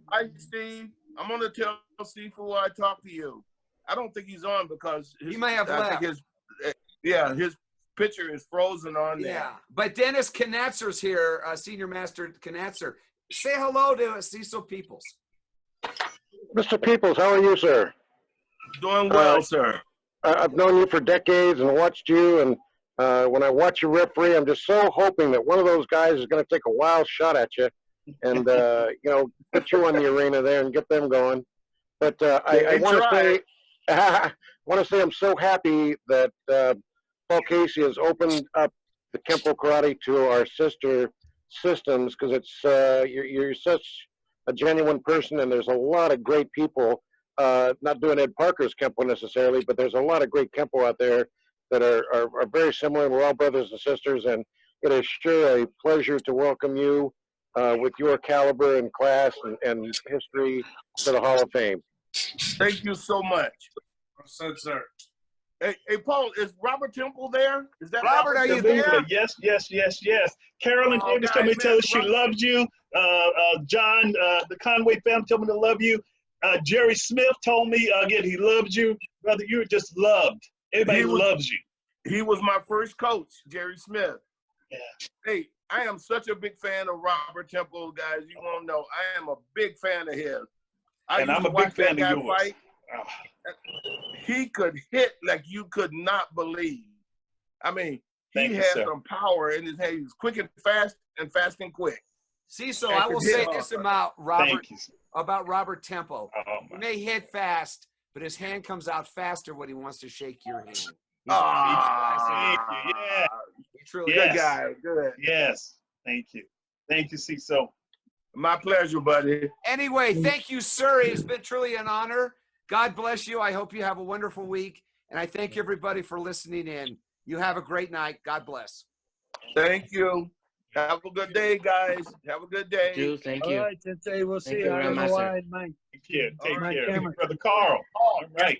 Hi, Steve. I'm going to tell Sifu I talked to you. I don't think he's on because he may have left. His picture is frozen on there. Yeah, but Dennis Knatzer's here, Senior Master Knatzer. Say hello to Cecil Peoples. Mr. Peoples, how are you, sir? Doing well, sir. I've known you for decades and watched you, and when I watch you referee, I'm just so hoping that one of those guys is going to take a wild shot at you and, put you on the arena there and get them going. But I want to say I'm so happy that Paul Casey has opened up the Kenpo Karate to our sister systems, because it's you're such a genuine person, and there's a lot of great people, not doing Ed Parker's Kenpo necessarily, but there's a lot of great Kenpo out there that are very similar. We're all brothers and sisters, and it is sure a pleasure to welcome you with your caliber and class and history to the Hall of Fame. Thank you so much. Well said, sir. Hey, Paul, is Robert Temple there? Is that Robert, are you there? Yes, yes, yes, yes. Carolyn Oh, Davis guys, told me to tell man, you she loves you. John, the Conway family told me to love you. Jerry Smith told me again he loves you. Brother, you're just loved. Everybody loves you. He was my first coach, Jerry Smith. Yeah. Hey, I am such a big fan of Robert Temple, guys. You won't know. I am a big fan of his. And I'm a big fan of yours. Fight. He could hit like you could not believe. I mean, he has some power in his head. He's quick and fast and quick. Cecil, I will say this about Robert Tempo. Oh, he may hit fast, but his hand comes out faster when he wants to shake your hand. Thank you. Yeah. He truly Good guy. Good. Yes. Thank you. Thank you, Cecil. My pleasure, buddy. Anyway, thank you, sir. It's been truly an honor. God bless you. I hope you have a wonderful week. And I thank everybody for listening in. You have a great night. God bless. Thank you. Have a good day, guys. Have a good day. Thank you. All right, Sensei. We'll see you Grandmaster. on Hawaii, Mike. Take care. Take All right, care. Cameron. Brother Carl. All right.